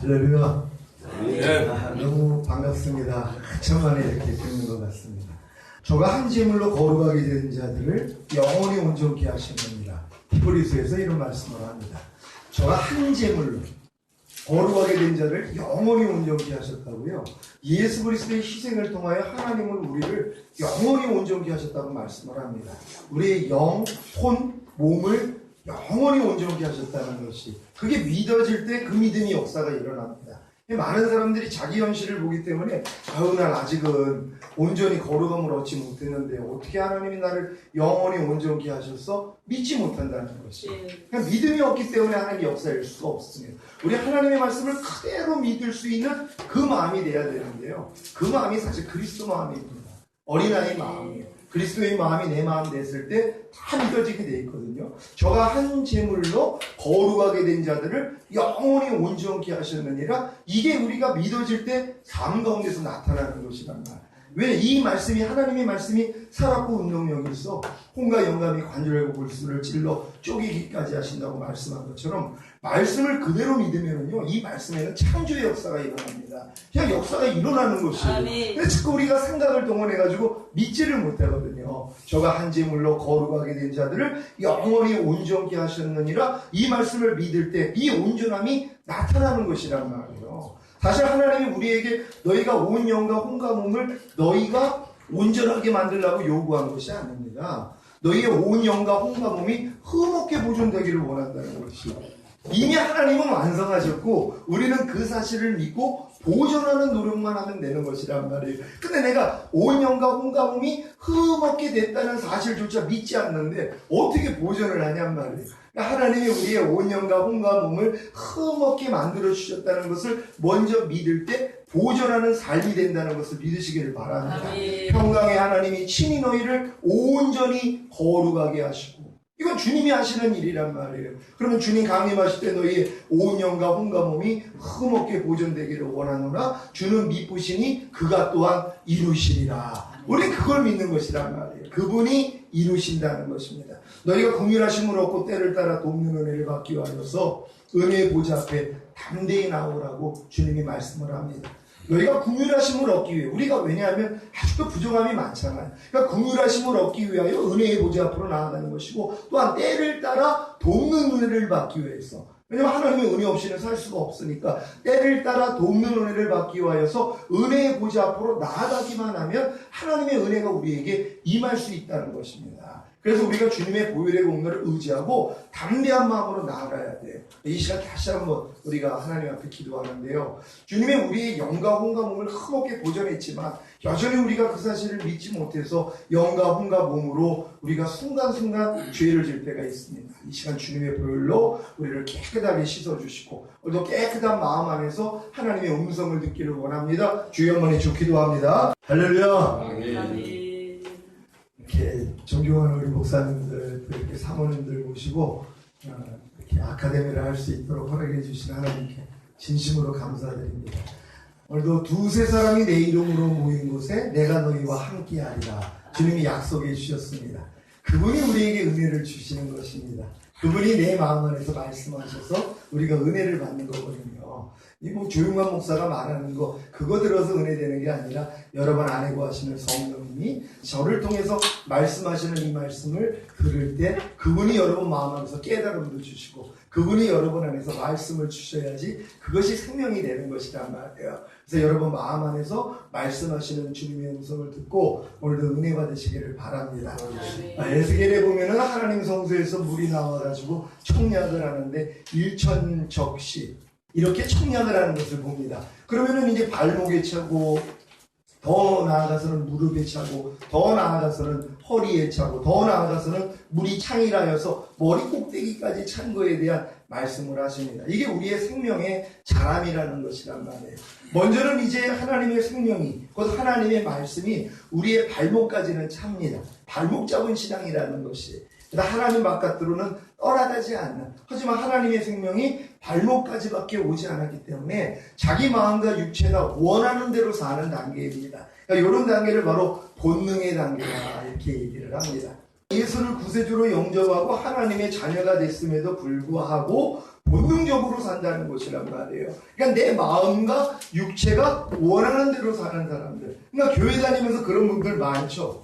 할렐루야. 네. 너무 반갑습니다. 한참 만에 이렇게 뵙는 것 같습니다. 저가 한 제물로 거룩하게 된 자들을 영원히 온전케 하시느니라. 히브리서에서 이런 말씀을 합니다. 저가 한 제물로 거룩하게 된 자를 영원히 온전케 하셨다고요. 예수 그리스도의 희생을 통하여 하나님은 우리를 영원히 온전케 하셨다고 말씀을 합니다. 우리의 영, 혼, 몸을 영원히 온전케 하셨다는 것이, 그게 믿어질 때 그 믿음의 역사가 일어납니다. 많은 사람들이 자기 현실을 보기 때문에 난 아직은 온전히 거룩함을 얻지 못했는데 어떻게 하나님이 나를 영원히 온전케 하셨어? 믿지 못한다는 것이. 그냥 믿음이 없기 때문에 하나님의 역사일 수가 없습니다. 우리 하나님의 말씀을 그대로 믿을 수 있는 그 마음이 돼야 되는데요. 그 마음이 사실 그리스도 마음입니다. 어린아이 마음이에요. 그리스도의 마음이 내 마음 됐을 때 다 믿어지게 돼 있거든요. 저가 한 제물로 거룩하게 된 자들을 영원히 온전케 하셨느니라. 이게 우리가 믿어질 때 삶 가운데서 나타나는 것이란 말. 왜 이 말씀이, 하나님의 말씀이 살았고 운동력이 있어 혼과 영감이 관절하고 골수를 찔러 쪼개기까지 하신다고 말씀한 것처럼 말씀을 그대로 믿으면요, 이 말씀에는 창조의 역사가 일어납니다. 그냥 역사가 일어나는 것이에요. 근데 자꾸 우리가 생각을 동원해가지고 믿지를 못하거든요. 저가 한 제물로 거룩하게 된 자들을 영원히 온전케 하셨느니라. 이 말씀을 믿을 때 이 온전함이 나타나는 것이란 말이에요. 사실 하나님이 우리에게 너희가 온 영과 혼과 몸을 너희가 온전하게 만들라고 요구한 것이 아닙니다. 너희의 온 영과 혼과 몸이 흠없게 보존되기를 원한다는 것이요. 이미 하나님은 완성하셨고 우리는 그 사실을 믿고 보존하는 노력만 하면 되는 것이란 말이에요. 근데 내가 온 영과 혼과 몸이 흠없게 됐다는 사실조차 믿지 않는데 어떻게 보존을 하냔 말이에요. 하나님이 우리의 온 영과 혼과 몸을 흠없게 만들어 주셨다는 것을 먼저 믿을 때 보존하는 삶이 된다는 것을 믿으시기를 바랍니다. 평강의 하나님이 친히 너희를 온전히 거룩하게 하시고, 이건 주님이 하시는 일이란 말이에요. 그러면 주님 강림하실 때 너희의 온 영과 혼과 몸이 흠없게 보존되기를 원하노라. 주는 미쁘시니 그가 또한 이루시리라. 우리 그걸 믿는 것이란 말이에요. 그분이 이루신다는 것입니다. 너희가 긍휼하심을 얻고 때를 따라 돕는 은혜를 받기 위하여서 은혜의 보좌 앞에 담대히 나오라고 주님이 말씀을 합니다. 너희가 긍휼하심을 얻기 위해, 우리가 왜냐하면 아직도 부족함이 많잖아요. 그러니까 긍휼하심을 얻기 위하여 은혜의 보좌 앞으로 나아가는 것이고, 또한 때를 따라 돕는 은혜를 받기 위해서, 왜냐하면 하나님의 은혜 없이는 살 수가 없으니까 때를 따라 돕는 은혜를 받기 위하여서 은혜의 보좌 앞으로 나아가기만 하면 하나님의 은혜가 우리에게 임할 수 있다는 것입니다. 그래서 우리가 주님의 보혈의 공로를 의지하고 담대한 마음으로 나아가야 돼요. 이 시간 다시 한번 우리가 하나님 앞에 기도하는데요. 주님의 우리의 영과 혼과 몸을 흠없게 보존했지만 여전히 우리가 그 사실을 믿지 못해서 영과 혼과 몸으로 우리가 순간순간 죄를 질 때가 있습니다. 이 시간 주님의 보혈로 우리를 깨끗하게 씻어주시고 오늘도 깨끗한 마음 안에서 하나님의 음성을 듣기를 원합니다. 주여 한번 주 기도합니다. 할렐루야. 이렇게 존경하는 우리 목사님들, 이렇게 사모님들 모시고 이렇게 아카데미를 할 수 있도록 허락해 주신 하나님께 진심으로 감사드립니다. 오늘도 두세 사람이 내 이름으로 모인 곳에 내가 너희와 함께하리라 주님이 약속해 주셨습니다. 그분이 우리에게 은혜를 주시는 것입니다. 그분이 내 마음 안에서 말씀하셔서 우리가 은혜를 받는 거거든요. 이 조용한 목사가 말하는 거 그거 들어서 은혜 되는 게 아니라 여러분 안에 거하시는 성령님이 저를 통해서 말씀하시는 이 말씀을 들을 때 그분이 여러분 마음 안에서 깨달음도 주시고 그분이 여러분 안에서 말씀을 주셔야지 그것이 생명이 되는 것이란 말이에요. 그래서 여러분 마음 안에서 말씀하시는 주님의 음성을 듣고 오늘도 은혜 받으시기를 바랍니다. 에스겔에 보면은 하나님 성소에서 물이 나와가지고 청약을 하는데 일천적시 이렇게 청약을 하는 것을 봅니다. 그러면은 이제 발목에 차고 더 나아가서는 무릎에 차고 더 나아가서는 허리에 차고 더 나아가서는 물이 창이라여서 머리 꼭대기까지 찬 거에 대한 말씀을 하십니다. 이게 우리의 생명의 자람이라는 것이란 말이에요. 먼저는 이제 하나님의 생명이, 곧 하나님의 말씀이 우리의 발목까지는 찹니다. 발목 잡은 신앙이라는 것이. 하나님 바깥으로는 떠나가지 않는, 하지만 하나님의 생명이 발목까지밖에 오지 않았기 때문에 자기 마음과 육체가 원하는 대로 사는 단계입니다. 그러니까 이런 단계를 바로 본능의 단계다 이렇게 얘기를 합니다. 예수를 구세주로 영접하고 하나님의 자녀가 됐음에도 불구하고 본능적으로 산다는 것이란 말이에요. 그러니까 내 마음과 육체가 원하는 대로 사는 사람들. 그러니까 교회 다니면서 그런 분들 많죠.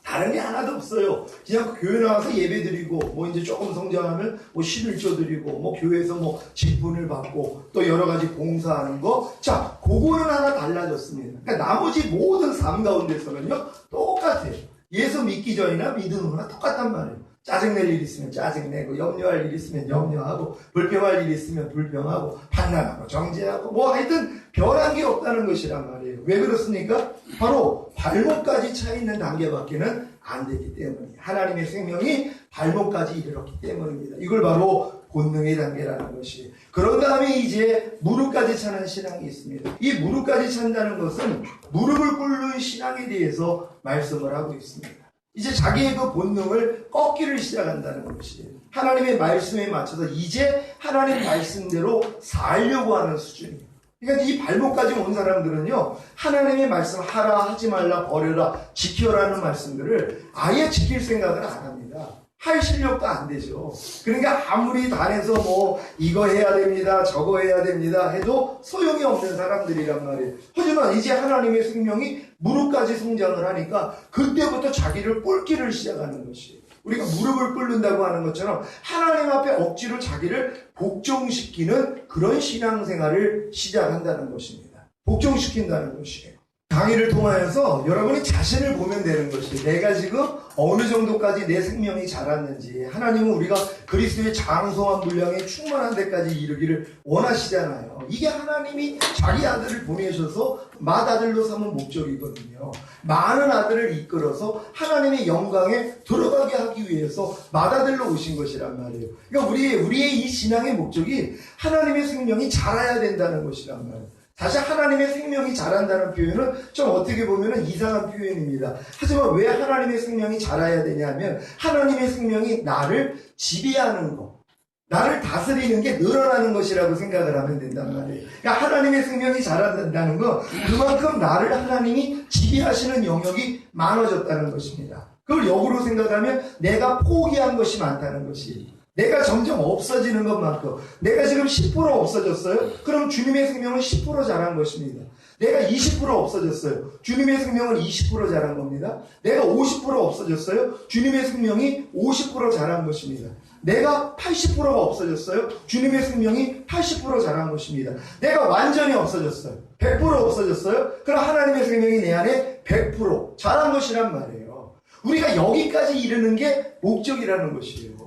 다른 게 하나도 없어요. 그냥 교회 나와서 예배 드리고, 뭐 이제 조금 성장하면 뭐 11조 드리고, 뭐 교회에서 뭐 직분을 받고, 또 여러 가지 봉사하는 거. 자, 그거는 하나 달라졌습니다. 그러니까 나머지 모든 삶 가운데서는요, 똑같아요. 예수 믿기 전이나 믿은 후나 똑같단 말이에요. 짜증낼 일 있으면 짜증내고, 염려할 일 있으면 염려하고, 불평할 일 있으면 불평하고, 판단하고, 정죄하고, 뭐 하여튼 변한 게 없다는 것이란 말이에요. 왜 그렇습니까? 바로 발목까지 차 있는 단계밖에는 안 되기 때문이에요. 하나님의 생명이 발목까지 이르렀기 때문입니다. 이걸 바로 본능의 단계라는 것이. 그런 다음에 이제 무릎까지 차는 신앙이 있습니다. 이 무릎까지 찬다는 것은 무릎을 꿇는 신앙에 대해서 말씀을 하고 있습니다. 이제 자기의 그 본능을 꺾기를 시작한다는 것이에요. 하나님의 말씀에 맞춰서 이제 하나님 말씀대로 살려고 하는 수준이에요. 그러니까 이 발목까지 온 사람들은요, 하나님의 말씀 하라, 하지 말라, 버려라, 지켜라는 말씀들을 아예 지킬 생각을 안 합니다. 할 실력도 안 되죠. 그러니까 아무리 단에서 뭐 이거 해야 됩니다, 저거 해야 됩니다 해도 소용이 없는 사람들이란 말이에요. 하지만 이제 하나님의 생명이 무릎까지 성장을 하니까 그때부터 자기를 꿇기를 시작하는 것이에요. 우리가 무릎을 꿇는다고 하는 것처럼 하나님 앞에 억지로 자기를 복종시키는 그런 신앙생활을 시작한다는 것입니다. 복종시킨다는 것이에요. 강의를 통하여서 여러분이 자신을 보면 되는 것이, 내가 지금 어느 정도까지 내 생명이 자랐는지. 하나님은 우리가 그리스도의 장성한 분량에 충만한 데까지 이르기를 원하시잖아요. 이게 하나님이 자기 아들을 보내셔서 맏아들로 삼은 목적이거든요. 많은 아들을 이끌어서 하나님의 영광에 들어가게 하기 위해서 맏아들로 오신 것이란 말이에요. 그러니까 우리의 이 신앙의 목적이 하나님의 생명이 자라야 된다는 것이란 말이에요. 사실 하나님의 생명이 자란다는 표현은 좀 어떻게 보면 이상한 표현입니다. 하지만 왜 하나님의 생명이 자라야 되냐면, 하나님의 생명이 나를 지배하는 것, 나를 다스리는 게 늘어나는 것이라고 생각을 하면 된단 말이에요. 그러니까 하나님의 생명이 자란다는 건 그만큼 나를 하나님이 지배하시는 영역이 많아졌다는 것입니다. 그걸 역으로 생각하면 내가 포기한 것이 많다는 것이, 내가 점점 없어지는 것만큼, 내가 지금 10% 없어졌어요? 그럼 주님의 생명은 10% 자란 것입니다. 내가 20% 없어졌어요. 주님의 생명은 20% 자란 겁니다. 내가 50% 없어졌어요. 주님의 생명이 50% 자란 것입니다. 내가 80%가 없어졌어요. 주님의 생명이 80% 자란 것입니다. 내가 완전히 없어졌어요. 100% 없어졌어요. 그럼 하나님의 생명이 내 안에 100% 자란 것이란 말이에요. 우리가 여기까지 이르는 게 목적이라는 것이에요.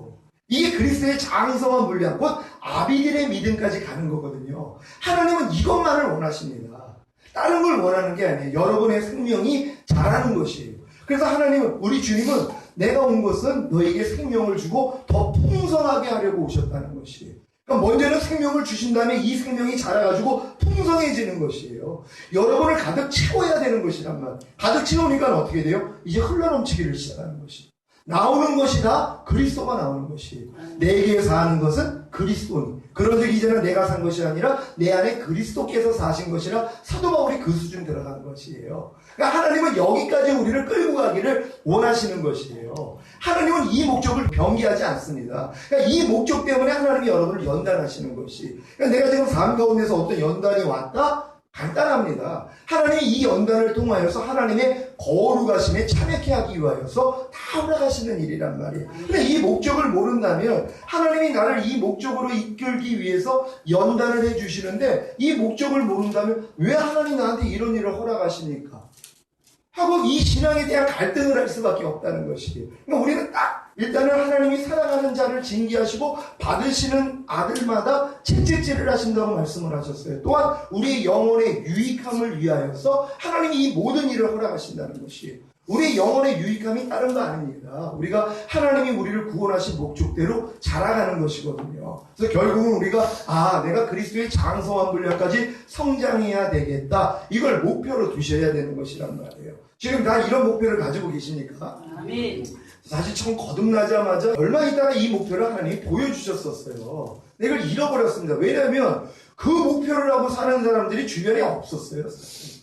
이게 그리스도의 장성한 분량, 곧 아비들의 믿음까지 가는 거거든요. 하나님은 이것만을 원하십니다. 다른 걸 원하는 게 아니에요. 여러분의 생명이 자라는 것이에요. 그래서 하나님은, 우리 주님은 내가 온 것은 너에게 생명을 주고 더 풍성하게 하려고 오셨다는 것이에요. 그러니까 먼저는 생명을 주신 다음에 이 생명이 자라가지고 풍성해지는 것이에요. 여러분을 가득 채워야 되는 것이란 말. 가득 채우니까 어떻게 돼요? 이제 흘러넘치기를 시작하는 것이에요. 나오는 것이 다 그리스도가 나오는 것이에요. 내게 사는 것은 그리스도니. 그런즉 이제는 내가 산 것이 아니라 내 안에 그리스도께서 사신 것이라 사도 바울이 그 수준 들어가는 것이에요. 그러니까 하나님은 여기까지 우리를 끌고 가기를 원하시는 것이에요. 하나님은 이 목적을 변기하지 않습니다. 그러니까 이 목적 때문에 하나님이 여러분을 연단하시는 것이. 그러니까 내가 지금 삶 가운데서 어떤 연단이 왔다? 간단합니다. 하나님이 이 연단을 통하여서 하나님의 거룩하심에 참여케 하기 위하여서 다 허락하시는 일이란 말이에요. 근데 이 목적을 모른다면 하나님이 나를 이 목적으로 이끌기 위해서 연단을 해주시는데, 이 목적을 모른다면 왜 하나님 나한테 이런 일을 허락하십니까? 하고 이 신앙에 대한 갈등을 할 수밖에 없다는 것이에요. 그러니까 우리는 딱 일단은 하나님이 사랑하는 자를 징계하시고 받으시는 아들마다 채찍질을 하신다고 말씀을 하셨어요. 또한 우리의 영혼의 유익함을 위하여서 하나님이 이 모든 일을 허락하신다는 것이에요. 우리의 영혼의 유익함이 다른 거 아닙니다. 우리가 하나님이 우리를 구원하신 목적대로 자라가는 것이거든요. 그래서 결국은 우리가 내가 그리스도의 장성한 분량까지 성장해야 되겠다, 이걸 목표로 두셔야 되는 것이란 말이에요. 지금 다 이런 목표를 가지고 계십니까? 아멘. 사실 처음 거듭나자마자 얼마 있다가 이 목표를 하나님이 보여주셨었어요. 근데 이걸 잃어버렸습니다. 왜냐하면 그 목표를 하고 사는 사람들이 주변에 없었어요. 사실.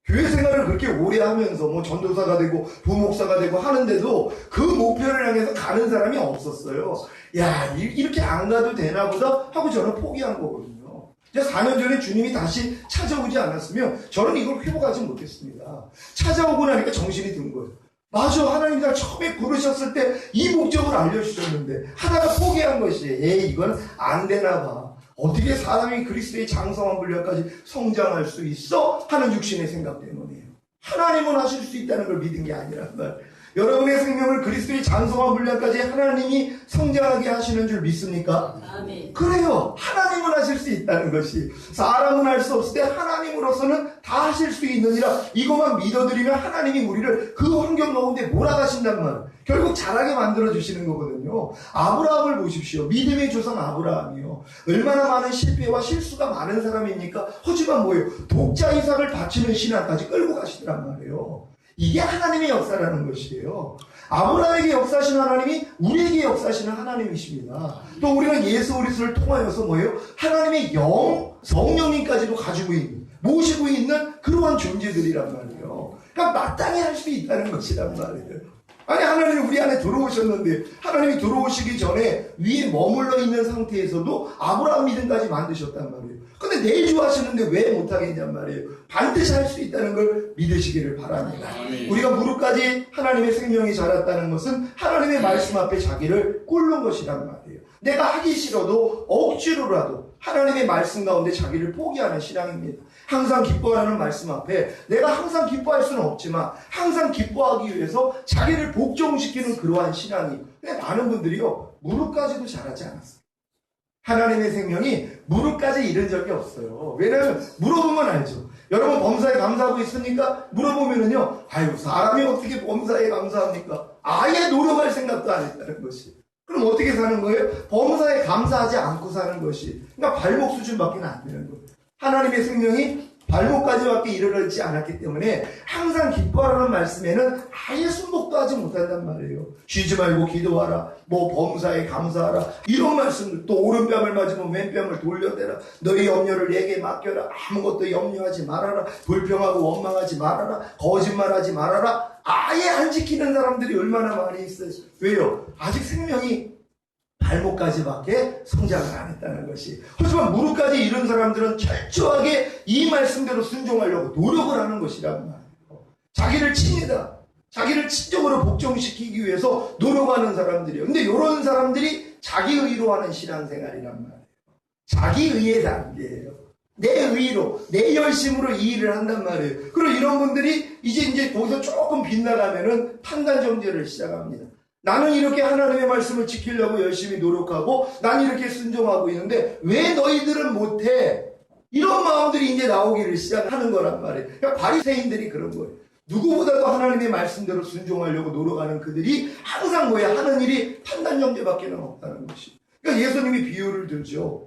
교회 생활을 그렇게 오래 하면서 뭐 전도사가 되고 부목사가 되고 하는데도 그 목표를 향해서 가는 사람이 없었어요. 야, 이렇게 안 가도 되나 보다 하고 저는 포기한 거거든요. 이제 4년 전에 주님이 다시 찾아오지 않았으면 저는 이걸 회복하지 못했습니다. 찾아오고 나니까 정신이 든 거예요. 맞아, 하나님이 날 처음에 부르셨을 때 이 목적을 알려주셨는데 하다가 포기한 것이 이건 안 되나 봐. 어떻게 사람이 그리스도의 장성한 분량까지 성장할 수 있어? 하는 육신의 생각 때문이에요. 하나님은 하실 수 있다는 걸 믿은 게 아니란 말. 여러분의 생명을 그리스도의 장성한 분량까지 하나님이 성장하게 하시는 줄 믿습니까? 아멘. 그래요. 하나님은 하실 수 있다는 것이. 사람은 할 수 없을 때 하나님으로서는 다 하실 수 있느니라. 이것만 믿어드리면 하나님이 우리를 그 환경 가운데 몰아가신단 말이에요. 결국 잘하게 만들어주시는 거거든요. 아브라함을 보십시오. 믿음의 조상 아브라함이요. 얼마나 많은 실패와 실수가 많은 사람입니까? 하지만 뭐예요? 독자 이삭을 바치는 신앙까지 끌고 가시더란 말이에요. 이게 하나님의 역사라는 것이에요. 아브라함에게 역사하시는 하나님이 우리에게 역사하시는 하나님이십니다. 또 우리는 예수 그리스도를 통하여서 뭐예요? 하나님의 성령님까지도 가지고 있는, 모시고 있는 그러한 존재들이란 말이에요. 그러니까 마땅히 할 수 있다는 것이란 말이에요. 아니, 하나님이 우리 안에 들어오셨는데 하나님이 들어오시기 전에 위에 머물러 있는 상태에서도 아브라함 믿음까지 만드셨단 말이에요. 근데 내주하시는데 왜 못하겠냔 말이에요. 반드시 할 수 있다는 걸 믿으시기를 바랍니다. 우리가 무릎까지 하나님의 생명이 자랐다는 것은 하나님의 말씀 앞에 자기를 꿇는 것이란 말이에요. 내가 하기 싫어도 억지로라도 하나님의 말씀 가운데 자기를 포기하는 신앙입니다. 항상 기뻐하는 말씀 앞에 내가 항상 기뻐할 수는 없지만 항상 기뻐하기 위해서 자기를 복종시키는 그러한 신앙이. 근데 많은 분들이요, 무릎까지도 자라지 않았어요. 하나님의 생명이 무릎까지 이른 적이 없어요. 왜냐하면 물어보면 알죠. 여러분 범사에 감사하고 있습니까? 물어보면은요, 아유, 사람이 어떻게 범사에 감사합니까? 아예 노력할 생각도 안 했다는 것이. 그럼 어떻게 사는 거예요? 범사에 감사하지 않고 사는 것이. 그러니까 발목 수준밖에 안 되는 거예요. 하나님의 생명이 발목까지밖에 이르지 않았기 때문에 항상 기뻐하라는 말씀에는 아예 순복도 하지 못한단 말이에요. 쉬지 말고 기도하라, 뭐 범사에 감사하라, 이런 말씀들. 또 오른뺨을 맞으면 왼뺨을 돌려대라, 너희 염려를 내게 맡겨라, 아무것도 염려하지 말아라, 불평하고 원망하지 말아라, 거짓말하지 말아라. 아예 안 지키는 사람들이 얼마나 많이 있어요. 왜요? 아직 생명이 발목까지밖에 성장을 안 했다는 것이. 하지만 무릎까지 이른 사람들은 철저하게 이 말씀대로 순종하려고 노력을 하는 것이란 말이에요. 자기를 칩니다. 자기를 친적으로 복종시키기 위해서 노력하는 사람들이에요. 근데 이런 사람들이 자기의로 하는 신앙생활이란 말이에요. 자기의의 단계예요. 내 의로, 내 열심으로 이 일을 한단 말이에요. 그리고 이런 분들이 이제 거기서 조금 빗나가면은 판단 정죄를 시작합니다. 나는 이렇게 하나님의 말씀을 지키려고 열심히 노력하고 난 이렇게 순종하고 있는데 왜 너희들은 못해? 이런 마음들이 이제 나오기를 시작하는 거란 말이에요. 그러니까 바리새인들이 그런 거예요. 누구보다도 하나님의 말씀대로 순종하려고 노력하는 그들이 항상 뭐야? 하는 일이 판단 정죄밖에 없다는 것이. 그러니까 예수님이 비유를 들죠.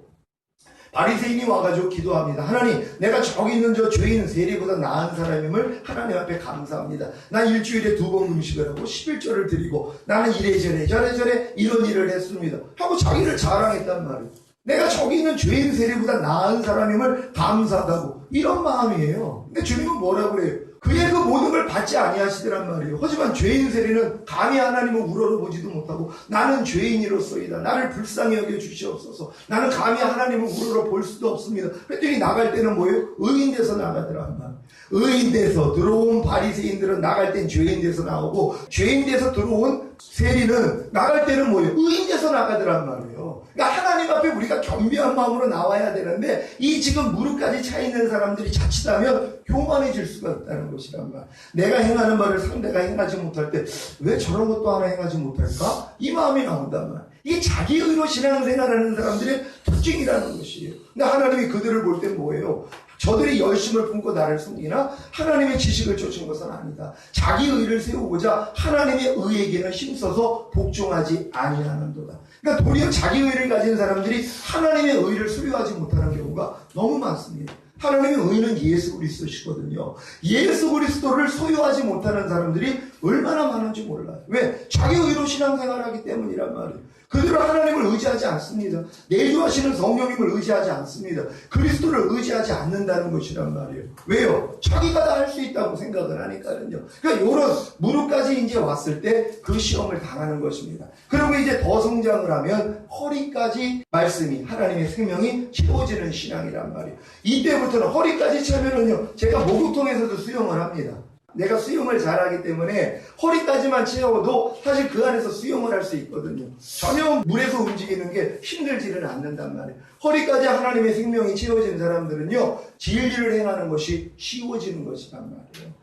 바리새인이 와가지고 기도합니다. 하나님, 내가 저기 있는 저 죄인 세리보다 나은 사람임을 하나님 앞에 감사합니다. 난 일주일에 2번 음식을 하고 11조를 드리고 나는 이래저래 저래저래 이런 일을 했습니다. 하고 자기를 자랑했단 말이에요. 내가 저기 있는 죄인 세리보다 나은 사람임을 감사하다고. 이런 마음이에요. 근데 주님은 뭐라고 그래요? 그의 그 모든 걸 받지 아니하시더란 말이에요. 하지만 죄인 세리는 감히 하나님을 우러러보지도 못하고 나는 죄인이로소이다. 나를 불쌍히 여겨 주시옵소서. 나는 감히 하나님을 우러러볼 수도 없습니다. 그랬더니 나갈 때는 뭐예요? 의인 돼서 나가더란 말이에요. 의인 돼서 들어온 바리새인들은 나갈 땐 죄인 돼서 나오고 죄인 돼서 들어온 세리는 나갈 때는 뭐예요? 의인 돼서 나가더란 말이에요. 그러니까 하나님 앞에 우리가 겸비한 마음으로 나와야 되는데 이 지금 무릎까지 차 있는 사람들이 자칫하면 교만해질 수가 있다는 것이란 말. 내가 행하는 말을 상대가 행하지 못할 때 왜 저런 것도 하나 행하지 못할까? 이 마음이 나온단 말. 이게 자기 의로 신앙생활하는 사람들의 특징이라는 것이에요. 근데 하나님이 그들을 볼 땐 뭐예요? 저들이 열심을 품고 나를 숨기나 하나님의 지식을 쫓은 것은 아니다. 자기 의를 세우고자 하나님의 의에게는 힘써서 복종하지 아니하는도다. 그러니까 도리어 자기 의를 가진 사람들이 하나님의 의를 소유하지 못하는 경우가 너무 많습니다. 하나님의 의는 예수 그리스도시거든요. 예수 그리스도를 소유하지 못하는 사람들이 얼마나 많은지 몰라요. 왜? 자기 의로 신앙생활하기 때문이란 말이에요. 그들은 하나님을 의지하지 않습니다. 내주하시는 성령님을 의지하지 않습니다. 그리스도를 의지하지 않는다는 것이란 말이에요. 왜요? 자기가 다 할 수 있다고 생각을 하니까요. 그러니까 이런 무릎까지 이제 왔을 때 그 시험을 당하는 것입니다. 그리고 이제 더 성장을 하면 허리까지 말씀이, 하나님의 생명이 채워지는 신앙이란 말이에요. 이때부터는 허리까지 채우면은요, 제가 목욕통에서도 수영을 합니다. 내가 수영을 잘하기 때문에 허리까지만 채워도 사실 그 안에서 수영을 할 수 있거든요. 전혀 물에서 움직이는 게 힘들지는 않는단 말이에요. 허리까지 하나님의 생명이 채워진 사람들은요, 진리를 행하는 것이 쉬워지는 것이란 말이에요.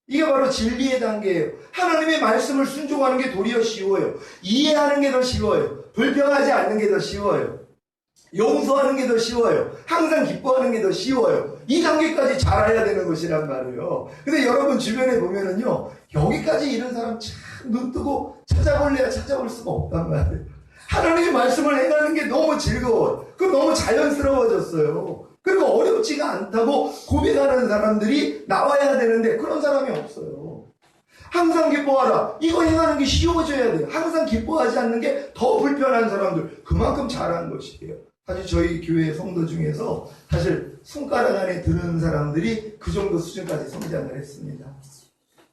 이게 바로 진리의 단계예요. 하나님의 말씀을 순종하는 게 도리어 쉬워요. 이해하는 게 더 쉬워요. 불평하지 않는 게 더 쉬워요. 용서하는 게 더 쉬워요. 항상 기뻐하는 게 더 쉬워요. 이 단계까지 잘해야 되는 것이란 말이에요. 근데 여러분 주변에 보면은요, 여기까지 이런 사람 참 눈 뜨고 찾아볼래야 찾아볼 수가 없단 말이에요. 하나님의 말씀을 행하는 게 너무 즐거워요. 그 너무 자연스러워졌어요. 그리고 어렵지가 않다고 고백하는 사람들이 나와야 되는데 그런 사람이 없어요. 항상 기뻐하라. 이거 행하는 게 쉬워져야 돼요. 항상 기뻐하지 않는 게 더 불편한 사람들, 그만큼 잘한 것이에요. 사실 저희 교회 성도 중에서 사실 손가락 안에 드는 사람들이 그 정도 수준까지 성장을 했습니다.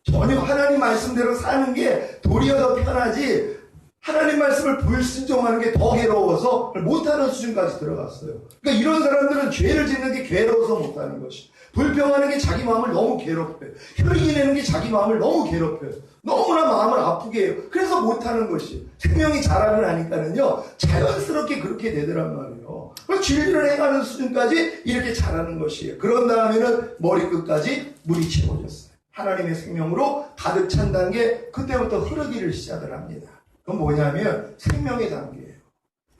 전혀 하나님 말씀대로 사는 게 도리어 더 편하지, 하나님 말씀을 불순종하는 게 더 괴로워서 못하는 수준까지 들어갔어요. 그러니까 이런 사람들은 죄를 짓는 게 괴로워서 못하는 것이, 불평하는 게 자기 마음을 너무 괴롭혀요. 혈기 내는 게 자기 마음을 너무 괴롭혀요. 너무나 마음을 아프게 해요. 그래서 못하는 것이, 생명이 자라고 나니까는요, 자연스럽게 그렇게 되더란 말이에요. 그래서 진리를 행하는 수준까지 이렇게 자라는 것이에요. 그런 다음에는 머리끝까지 물이 채워졌어요. 하나님의 생명으로 가득 찬 단계, 그때부터 흐르기를 시작을 합니다. 그건 뭐냐면 생명의 단계예요.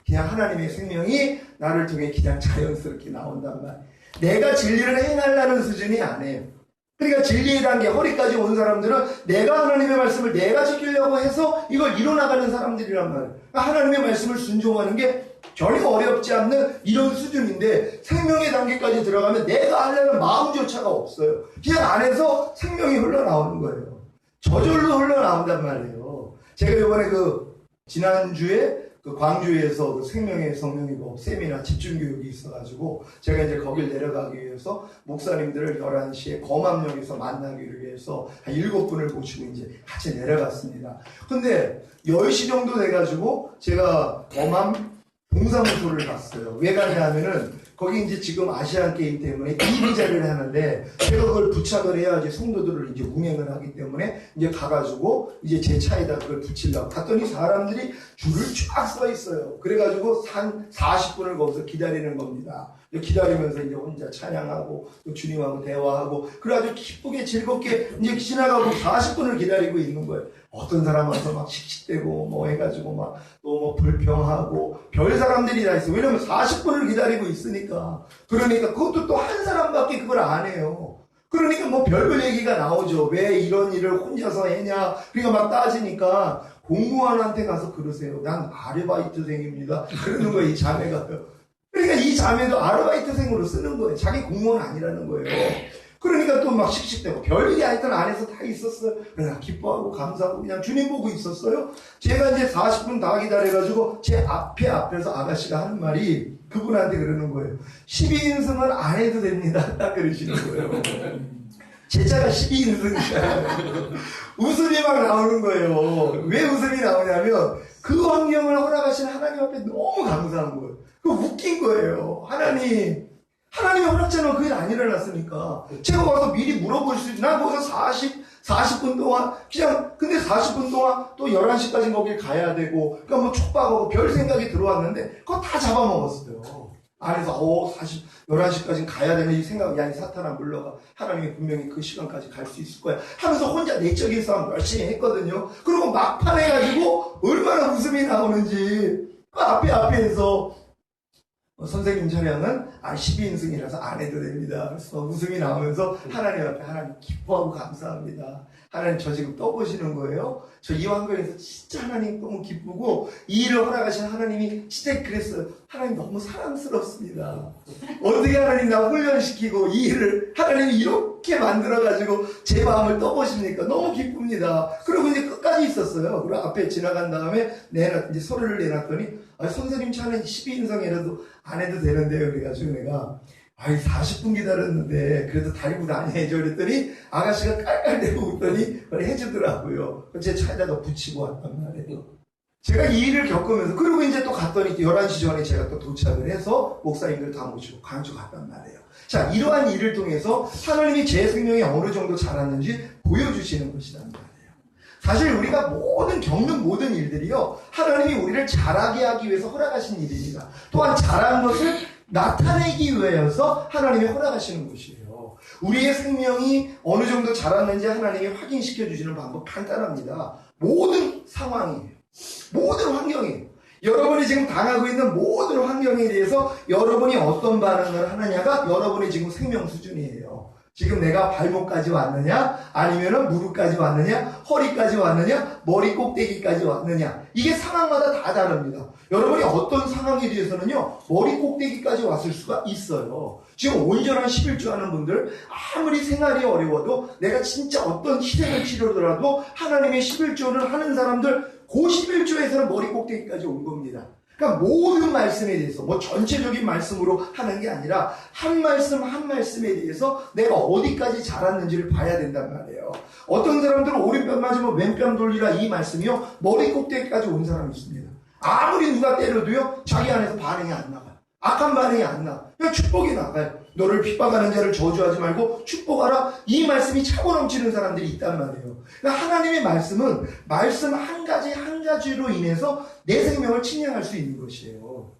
그냥 하나님의 생명이 나를 통해 그냥 자연스럽게 나온단 말이에요. 내가 진리를 행하려는 수준이 아니에요. 그러니까 진리의 단계, 허리까지 온 사람들은 내가 하나님의 말씀을 내가 지키려고 해서 이걸 이뤄나가는 사람들이란 말이에요. 그러니까 하나님의 말씀을 순종하는 게 전혀 어렵지 않는 이런 수준인데, 생명의 단계까지 들어가면 내가 하려는 마음조차가 없어요. 그냥 안에서 생명이 흘러나오는 거예요. 저절로 흘러나온단 말이에요. 제가 이번에 지난주에 광주에서 생명의 성령이고 세미나 집중교육이 있어가지고 제가 이제 거길 내려가기 위해서 목사님들을 11시에 검암역에서 만나기를 위해서 한 7분을 모시고 이제 같이 내려갔습니다. 근데 10시 정도 돼가지고 제가 검암 동사무소를 갔어요. 왜 가냐면은 거기 이제 지금 아시안 게임 때문에 TV 자리를 하는데 제가 그걸 부착을 해야지 성도들을 이제 운행을 하기 때문에 이제 가가지고 이제 제 차에다 그걸 붙이려고 갔더니 사람들이 줄을 쫙 서 있어요. 그래가지고 한 40분을 거기서 기다리는 겁니다. 기다리면서 이제 혼자 찬양하고 또 주님하고 대화하고 그래가지고 기쁘게 즐겁게 이제 지나가고 40분을 기다리고 있는 거예요. 어떤 사람 와서 막 씩씩대고 뭐 해가지고 막 또 뭐 불평하고 별 사람들이 다 있어요. 왜냐면 40분을 기다리고 있으니까. 그러니까 그것도 또 한 사람밖에 그걸 안 해요. 그러니까 뭐 별별 얘기가 나오죠. 왜 이런 일을 혼자서 했냐. 그러니까 막 따지니까 공무원한테 가서 그러세요. 난 아르바이트생입니다. 그러는 거예요, 이 자매가요. 그러니까 이 자매도 아르바이트생으로 쓰는 거예요. 자기 공무원 아니라는 거예요. 그러니까 또 막 씩씩대고 별일이 하여튼 안에서 다 있었어요. 그냥 기뻐하고 감사하고 그냥 주님 보고 있었어요. 제가 이제 40분 다 기다려가지고 제 앞에서 아가씨가 하는 말이 그분한테 그러는 거예요. 12인승은 안 해도 됩니다. 딱 그러시는 거예요. 제 차가 12인승이잖아요. 웃음이 막 나오는 거예요. 왜 웃음이 나오냐면 그 환경을 허락하신 하나님 앞에 너무 감사한 거예요. 그 웃긴 거예요. 하나님의 허락자는 그 일 안 일어났으니까. 제가 와서 미리 물어볼 수 있지. 난 거기서 40분 동안, 근데 40분 동안 또 11시까지 거길 가야 되고, 그러니까 뭐 촉박하고 별 생각이 들어왔는데, 그거 다 잡아먹었어요. 안에서, 11시까지 가야 되는 이 생각이, 아니, 사탄아, 물러가. 하나님이 분명히 그 시간까지 갈 수 있을 거야. 하면서 혼자 내적인 싸움 열심히 했거든요. 그리고 막판 해가지고, 얼마나 웃음이 나오는지, 그 앞에서, 선생님 차량은 12인승이라서 안 해도 됩니다. 그래서 웃음이 나오면서 하나님 앞에 하나님 기뻐하고 감사합니다. 하나님 저 지금 떠보시는 거예요. 저 이 환경에서 진짜 하나님 너무 기쁘고 이 일을 허락하신 하나님이 진짜 그랬어요. 하나님 너무 사랑스럽습니다. 어떻게 하나님 나 훈련시키고 이 일을 하나님이 이렇게 만들어가지고 제 마음을 떠보십니까? 너무 기쁩니다. 그리고 이제 끝까지 있었어요. 그리고 앞에 지나간 다음에 이제 소리를 내놨더니 선생님 차는 12인승이라도 안 해도 되는데요. 그래가지고 내가 40분 기다렸는데 그래도 달고 다녀야죠. 그랬더니 아가씨가 깔깔대고 웃더니 그걸 해주더라고요. 제 차에다가 붙이고 왔단 말이에요. 제가 이 일을 겪으면서 그리고 이제 또 갔더니 11시 전에 제가 또 도착을 해서 목사님들 다 모시고 광주 갔단 말이에요. 자, 이러한 일을 통해서 하나님이 제 생명이 어느 정도 자랐는지 보여주시는 것이란 말이에요. 사실 우리가 겪는 모든 일들이요, 하나님이 우리를 자라게 하기 위해서 허락하신 일입니다. 또한 자란 것을 나타내기 위해서 하나님이 허락하시는 것이에요. 우리의 생명이 어느 정도 자랐는지 하나님이 확인시켜 주시는 방법 간단합니다. 모든 상황이에요. 모든 환경이에요. 여러분이 지금 당하고 있는 모든 환경에 대해서 여러분이 어떤 반응을 하느냐가 여러분의 지금 생명 수준이에요. 지금 내가 발목까지 왔느냐, 아니면은 무릎까지 왔느냐, 허리까지 왔느냐, 머리 꼭대기까지 왔느냐. 이게 상황마다 다 다릅니다. 여러분이 어떤 상황에 대해서는요, 머리 꼭대기까지 왔을 수가 있어요. 지금 온전한 11조 하는 분들, 아무리 생활이 어려워도 내가 진짜 어떤 희생을 치르더라도 하나님의 11조를 하는 사람들, 그 11조에서는 머리 꼭대기까지 온 겁니다. 그러니까 모든 말씀에 대해서 전체적인 말씀으로 하는 게 아니라 한 말씀 한 말씀에 대해서 내가 어디까지 자랐는지를 봐야 된단 말이에요. 어떤 사람들은 오른편 맞으면 왼편 돌리라 이 말씀이요, 머리 꼭대기까지 온 사람이 있습니다. 아무리 누가 때려도요, 자기 안에서 반응이 안 나가요. 악한 반응이 안 나. 그냥 축복이 나가요. 너를 핍박하는 자를 저주하지 말고 축복하라. 이 말씀이 차고 넘치는 사람들이 있단 말이에요. 그러니까 하나님의 말씀은 말씀 한 가지 한 가지로 인해서 내 생명을 측량할 수 있는 것이에요.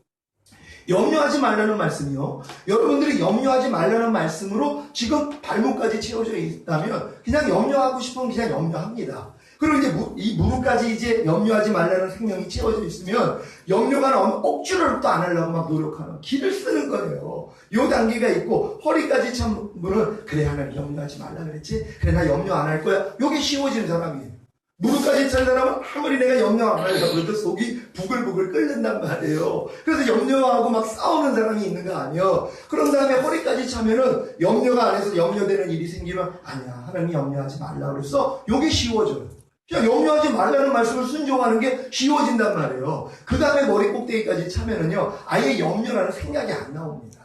염려하지 말라는 말씀이요, 여러분들이 염려하지 말라는 말씀으로 지금 발목까지 채워져 있다면 그냥 염려하고 싶으면 그냥 염려합니다. 그리고 이제 이 무릎까지 이제 염려하지 말라는 생명이 채워져 있으면 염려가 나오면 억지로 또 안 하려고 막 노력하는 길을 쓰는 거예요. 요 단계가 있고, 허리까지 참 분은 그래 하나님 염려하지 말라 그랬지, 그래 나 염려 안 할 거야, 요게 쉬워지는 사람이에요. 무릎까지 찬 사람은 아무리 내가 염려 안 하려고 그래도 속이 부글부글 끓는단 말이에요. 그래서 염려하고 막 싸우는 사람이 있는 거 아니에요. 그런 다음에 허리까지 차면은 염려가 안 해서 염려되는 일이 생기면 아니야 하나님 염려하지 말라 그랬어, 요게 쉬워져요. 그냥 염려하지 말라는 말씀을 순종하는 게 쉬워진단 말이에요. 그 다음에 머리 꼭대기까지 차면은요, 아예 염려라는 생각이 안 나옵니다.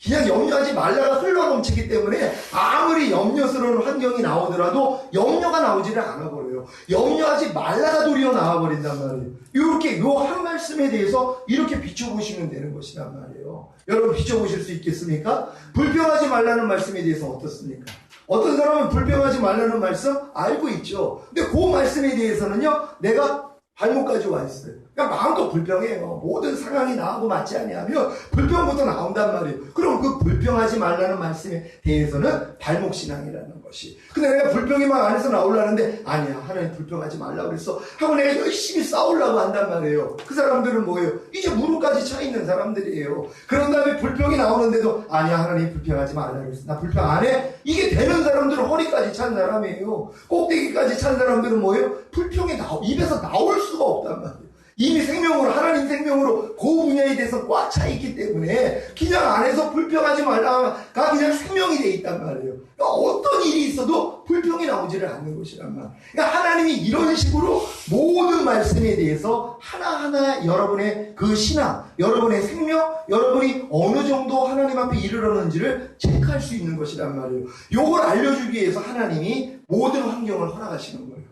그냥 염려하지 말라가 흘러넘치기 때문에 아무리 염려스러운 환경이 나오더라도 염려가 나오지를 않아 버려요. 염려하지 말라가 도리어 나와 버린단 말이에요. 이렇게 요 한 말씀에 대해서 이렇게 비춰보시면 되는 것이란 말이에요. 여러분 비춰보실 수 있겠습니까? 불평하지 말라는 말씀에 대해서 어떻습니까? 어떤 사람은 불평하지 말라는 말씀 알고 있죠. 근데 그 말씀에 대해서는요, 내가 발목까지 와 있어요. 그러니까 마음껏 불평해요. 모든 상황이 나하고 맞지 않냐면 불평부터 나온단 말이에요. 그럼 그 불평하지 말라는 말씀에 대해서는 발목신앙이라는 것이. 근데 내가 불평이 막 안에서 나오려는데 아니야 하나님 불평하지 말라고 그랬어 하고 내가 열심히 싸우려고 한단 말이에요. 그 사람들은 뭐예요? 이제 무릎까지 차 있는 사람들이에요. 그런 다음에 불평이 나오는데도 아니야 하나님 불평하지 말라고 그랬어, 나 불평 안 해? 이게 되는 사람들은 허리까지 찬 사람이에요. 꼭대기까지 찬 사람들은 뭐예요? 불평이 입에서 나올 수가 없단 말이에요. 이미 생명으로, 하나님 생명으로 그 분야에 대해서 꽉 차 있기 때문에 그냥 안에서 불평하지 말라가 그냥 생명이 돼 있단 말이에요. 그러니까 어떤 일이 있어도 불평이 나오지를 않는 것이란 말이에요. 그러니까 하나님이 이런 식으로 모든 말씀에 대해서 하나하나 여러분의 그 신앙, 여러분의 생명, 여러분이 어느 정도 하나님 앞에 이르렀는지를 체크할 수 있는 것이란 말이에요. 요걸 알려주기 위해서 하나님이 모든 환경을 허락하시는 거예요.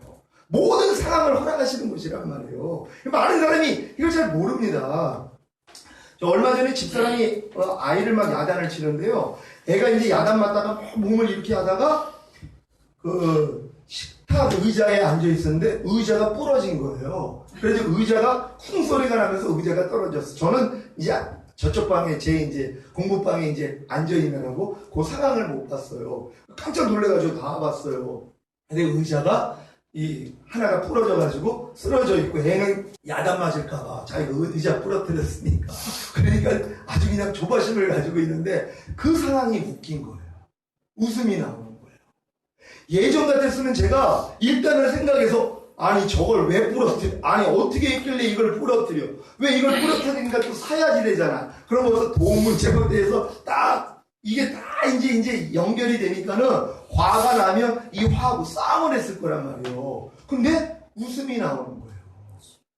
모든 상황을 허락하시는 것이란 말이에요. 많은 사람이 이걸 잘 모릅니다. 저 얼마 전에 집사람이 아이를 막 야단을 치는데요. 애가 이제 야단 맞다가 몸을 이렇게 하다가 그 식탁 의자에 앉아 있었는데 의자가 부러진 거예요. 그래서 의자가 쿵 소리가 나면서 의자가 떨어졌어. 저는 이제 저쪽 방에 제 이제 공부방에 이제 앉아 있느라고 그 상황을 못 봤어요. 깜짝 놀래가지고 다 봤어요. 근데 의자가 이 하나가 부러져가지고 쓰러져 있고 애는 야단 맞을까봐 자기가 의자 부러뜨렸으니까 그러니까 아주 그냥 조바심을 가지고 있는데 그 상황이 웃긴 거예요. 웃음이 나오는 거예요. 예전 같았으면 제가 일단은 생각해서 아니 저걸 왜 부러뜨려? 아니 어떻게 했길래 이걸 부러뜨려? 왜 이걸 부러뜨리니까 또 사야지 되잖아. 그러면서 도움을 제거대해서 딱 이게 다 이제 연결이 되니까는 화가 나면 이 화하고 싸움을 했을 거란 말이에요. 근데 웃음이 나오는 거예요.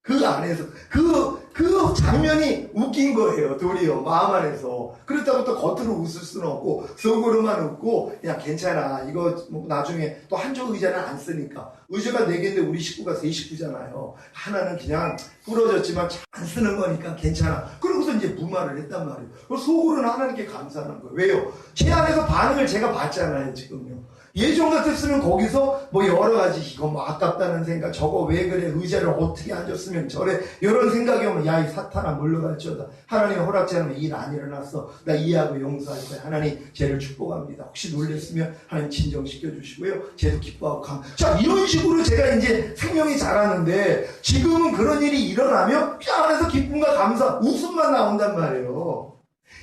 그 안에서 그 장면이 웃긴 거예요. 도리어 마음 안에서. 그렇다고 또 겉으로 웃을 수는 없고 속으로만 웃고 그냥 괜찮아. 이거 뭐 나중에 또 한쪽 의자는 안 쓰니까 의자가 4개인데 우리 식구가 3식구잖아요. 하나는 그냥 부러졌지만 안 쓰는 거니까 괜찮아. 그러고서 이제 무마를 했단 말이에요. 속으로는 하나님께 감사하는 거예요. 왜요? 제 안에서 반응을 제가 봤잖아요. 지금요. 예전 같았으면 거기서 뭐 여러 가지 이거 뭐 아깝다는 생각, 저거 왜 그래, 의자를 어떻게 앉았으면 저래, 이런 생각이 오면 야 이 사탄아 물러갈지어다. 하나님 허락지 않으면 일 안 일어났어. 나 이해하고 용서할 거야. 하나님 죄를 축복합니다. 혹시 놀랬으면 하나님 진정시켜 주시고요. 죄도 기뻐하고 자 이런 식으로 제가 이제 생명이 자라는데 지금은 그런 일이 일어나면 그 안에서 기쁨과 감사, 웃음만 나온단 말이에요.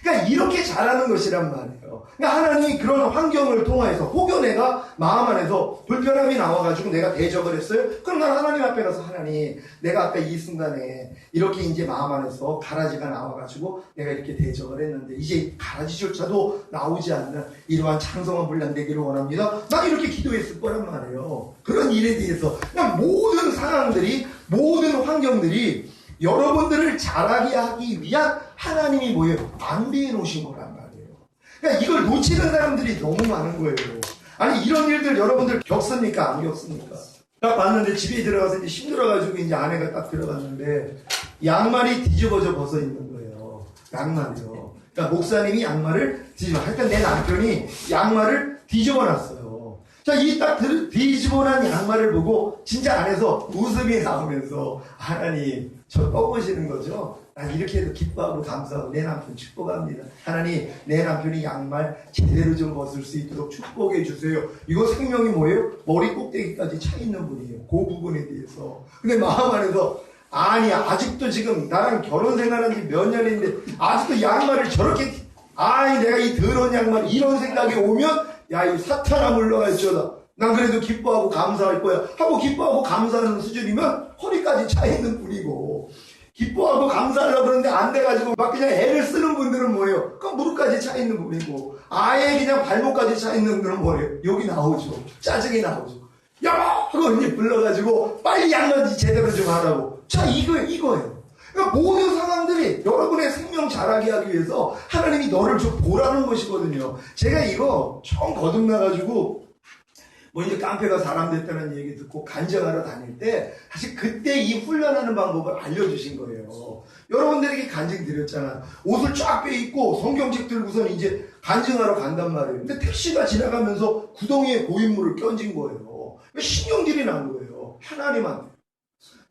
그러니까 이렇게 자라는 것이란 말이에요. 그러니까 하나님이 그런 환경을 통해서 혹여 내가 마음 안에서 불편함이 나와가지고 내가 대적을 했어요. 그럼 난 하나님 앞에 가서 하나님 내가 아까 이 순간에 이렇게 이제 마음 안에서 가라지가 나와가지고 내가 이렇게 대적을 했는데 이제 가라지조차도 나오지 않는 이러한 창성한 분량 되기를 원합니다. 난 이렇게 기도했을 거란 말이에요. 그런 일에 대해서 그냥 모든 상황들이 모든 환경들이 여러분들을 자라게 하기 위한 하나님이 뭐예요? 안비해 놓으신 거란 말이에요. 그러니까 이걸 놓치는 사람들이 너무 많은 거예요. 아니 이런 일들 여러분들 겪습니까? 안 겪습니까? 딱 봤는데 집에 들어가서 이제 힘들어가지고 이제 아내가 딱 들어갔는데 양말이 뒤집어져 벗어 있는 거예요. 양말이요. 그러니까 목사님이 양말을 하여튼 내 남편이 양말을 뒤집어 놨어요. 자, 이 딱 뒤집어난 양말을 보고 진짜 안에서 웃음이 나오면서 하나님 저 떠보시는 거죠. 난 이렇게 해도 기뻐하고 감사하고 내 남편 축복합니다. 하나님 내 남편이 양말 제대로 좀 벗을 수 있도록 축복해 주세요. 이거 생명이 뭐예요? 머리 꼭대기까지 차 있는 분이에요. 그 부분에 대해서. 근데 마음 안에서 아니 아직도 지금 나랑 결혼 생활한 지 몇 년인데 아직도 양말을 저렇게 아니 내가 이 더러운 양말 이런 생각이 오면 야, 이 사탄아 물러갈지어다. 난 그래도 기뻐하고 감사할 거야. 하고 기뻐하고 감사하는 수준이면 허리까지 차 있는 분이고, 기뻐하고 감사하려고 그러는데 안 돼가지고 막 그냥 애를 쓰는 분들은 뭐예요? 그 무릎까지 차 있는 분이고, 아예 그냥 발목까지 차 있는 분들은 뭐예요? 여기 나오죠. 짜증이 나오죠. 야! 하고 이제 불러가지고 빨리 양말 제대로 좀 하라고. 자, 이거예요. 그러니까 모든 상황들이 여러분의 생명 자라게 하기 위해서 하나님이 너를 좀 보라는 것이거든요. 제가 이거 처음 거듭나가지고 뭐 이제 깡패가 사람 됐다는 얘기 듣고 간증하러 다닐 때 사실 그때 이 훈련하는 방법을 알려주신 거예요. 여러분들에게 간증 드렸잖아. 옷을 쫙 빼입고 성경책 들고선 이제 간증하러 간단 말이에요. 근데 택시가 지나가면서 구덩이에 고인물을 껴진 거예요. 신경질이 난 거예요. 하나님한테.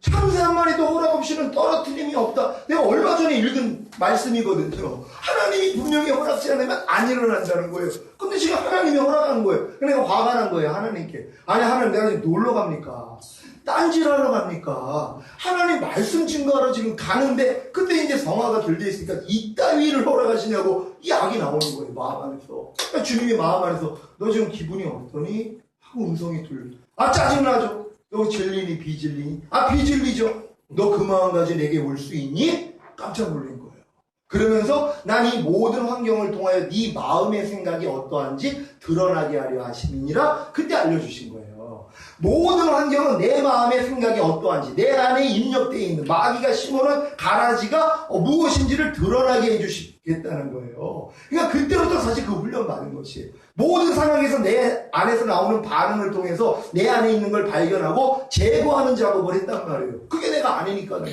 참새 한 마리도 허락 없이는 떨어뜨림이 없다. 내가 얼마 전에 읽은 말씀이거든요. 하나님이 분명히 허락지 않으면 안 일어난다는 거예요. 근데 지금 하나님이 허락한 거예요. 그러니까 화가 난 거예요. 하나님께. 아니 하나님 내가 지금 놀러 갑니까? 딴질하러 갑니까? 하나님 말씀 증거하러 지금 가는데 그때 이제 성화가 덜 돼 있으니까 이따위를 허락하시냐고 이 악이 나오는 거예요. 마음 안에서. 그러니까 주님이 마음 안에서 너 지금 기분이 어떠니? 하고 음성이 들려. 아 짜증나죠? 너 진리니 비진리니? 아 비진리죠. 너 그 마음 가지고 내게 올 수 있니? 깜짝 놀란 거예요. 그러면서 난 이 모든 환경을 통하여 네 마음의 생각이 어떠한지 드러나게 하려 하심이니라 그때 알려주신 거예요. 모든 환경은 내 마음의 생각이 어떠한지 내 안에 입력되어 있는 마귀가 심어놓은 가라지가 무엇인지를 드러나게 해주시겠다는 거예요. 그러니까 그때부터 사실 그 훈련 받은 것이에요. 모든 상황에서 내 안에서 나오는 반응을 통해서 내 안에 있는 걸 발견하고 제거하는 작업을 했단 말이에요. 그게 내가 아니니까요.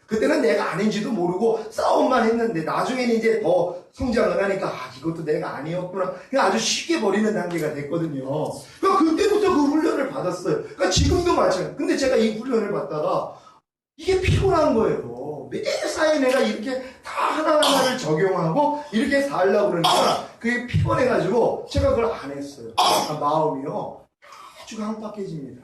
그때는 내가 아닌지도 모르고 싸움만 했는데 나중에는 이제 더 성장을 하니까 이것도 내가 아니었구나. 그냥 아주 쉽게 버리는 단계가 됐거든요. 그러니까 그때부터 그 훈련을 받았어요. 그러니까 지금도 마찬가지예요. 근데 제가 이 훈련을 받다가 이게 피곤한 거예요. 매사에 내가 이렇게 다 하나하나를 적용하고 이렇게 살려고 그러니까 그게 피곤해가지고 제가 그걸 안 했어요. 마음이요. 아주 강박해집니다.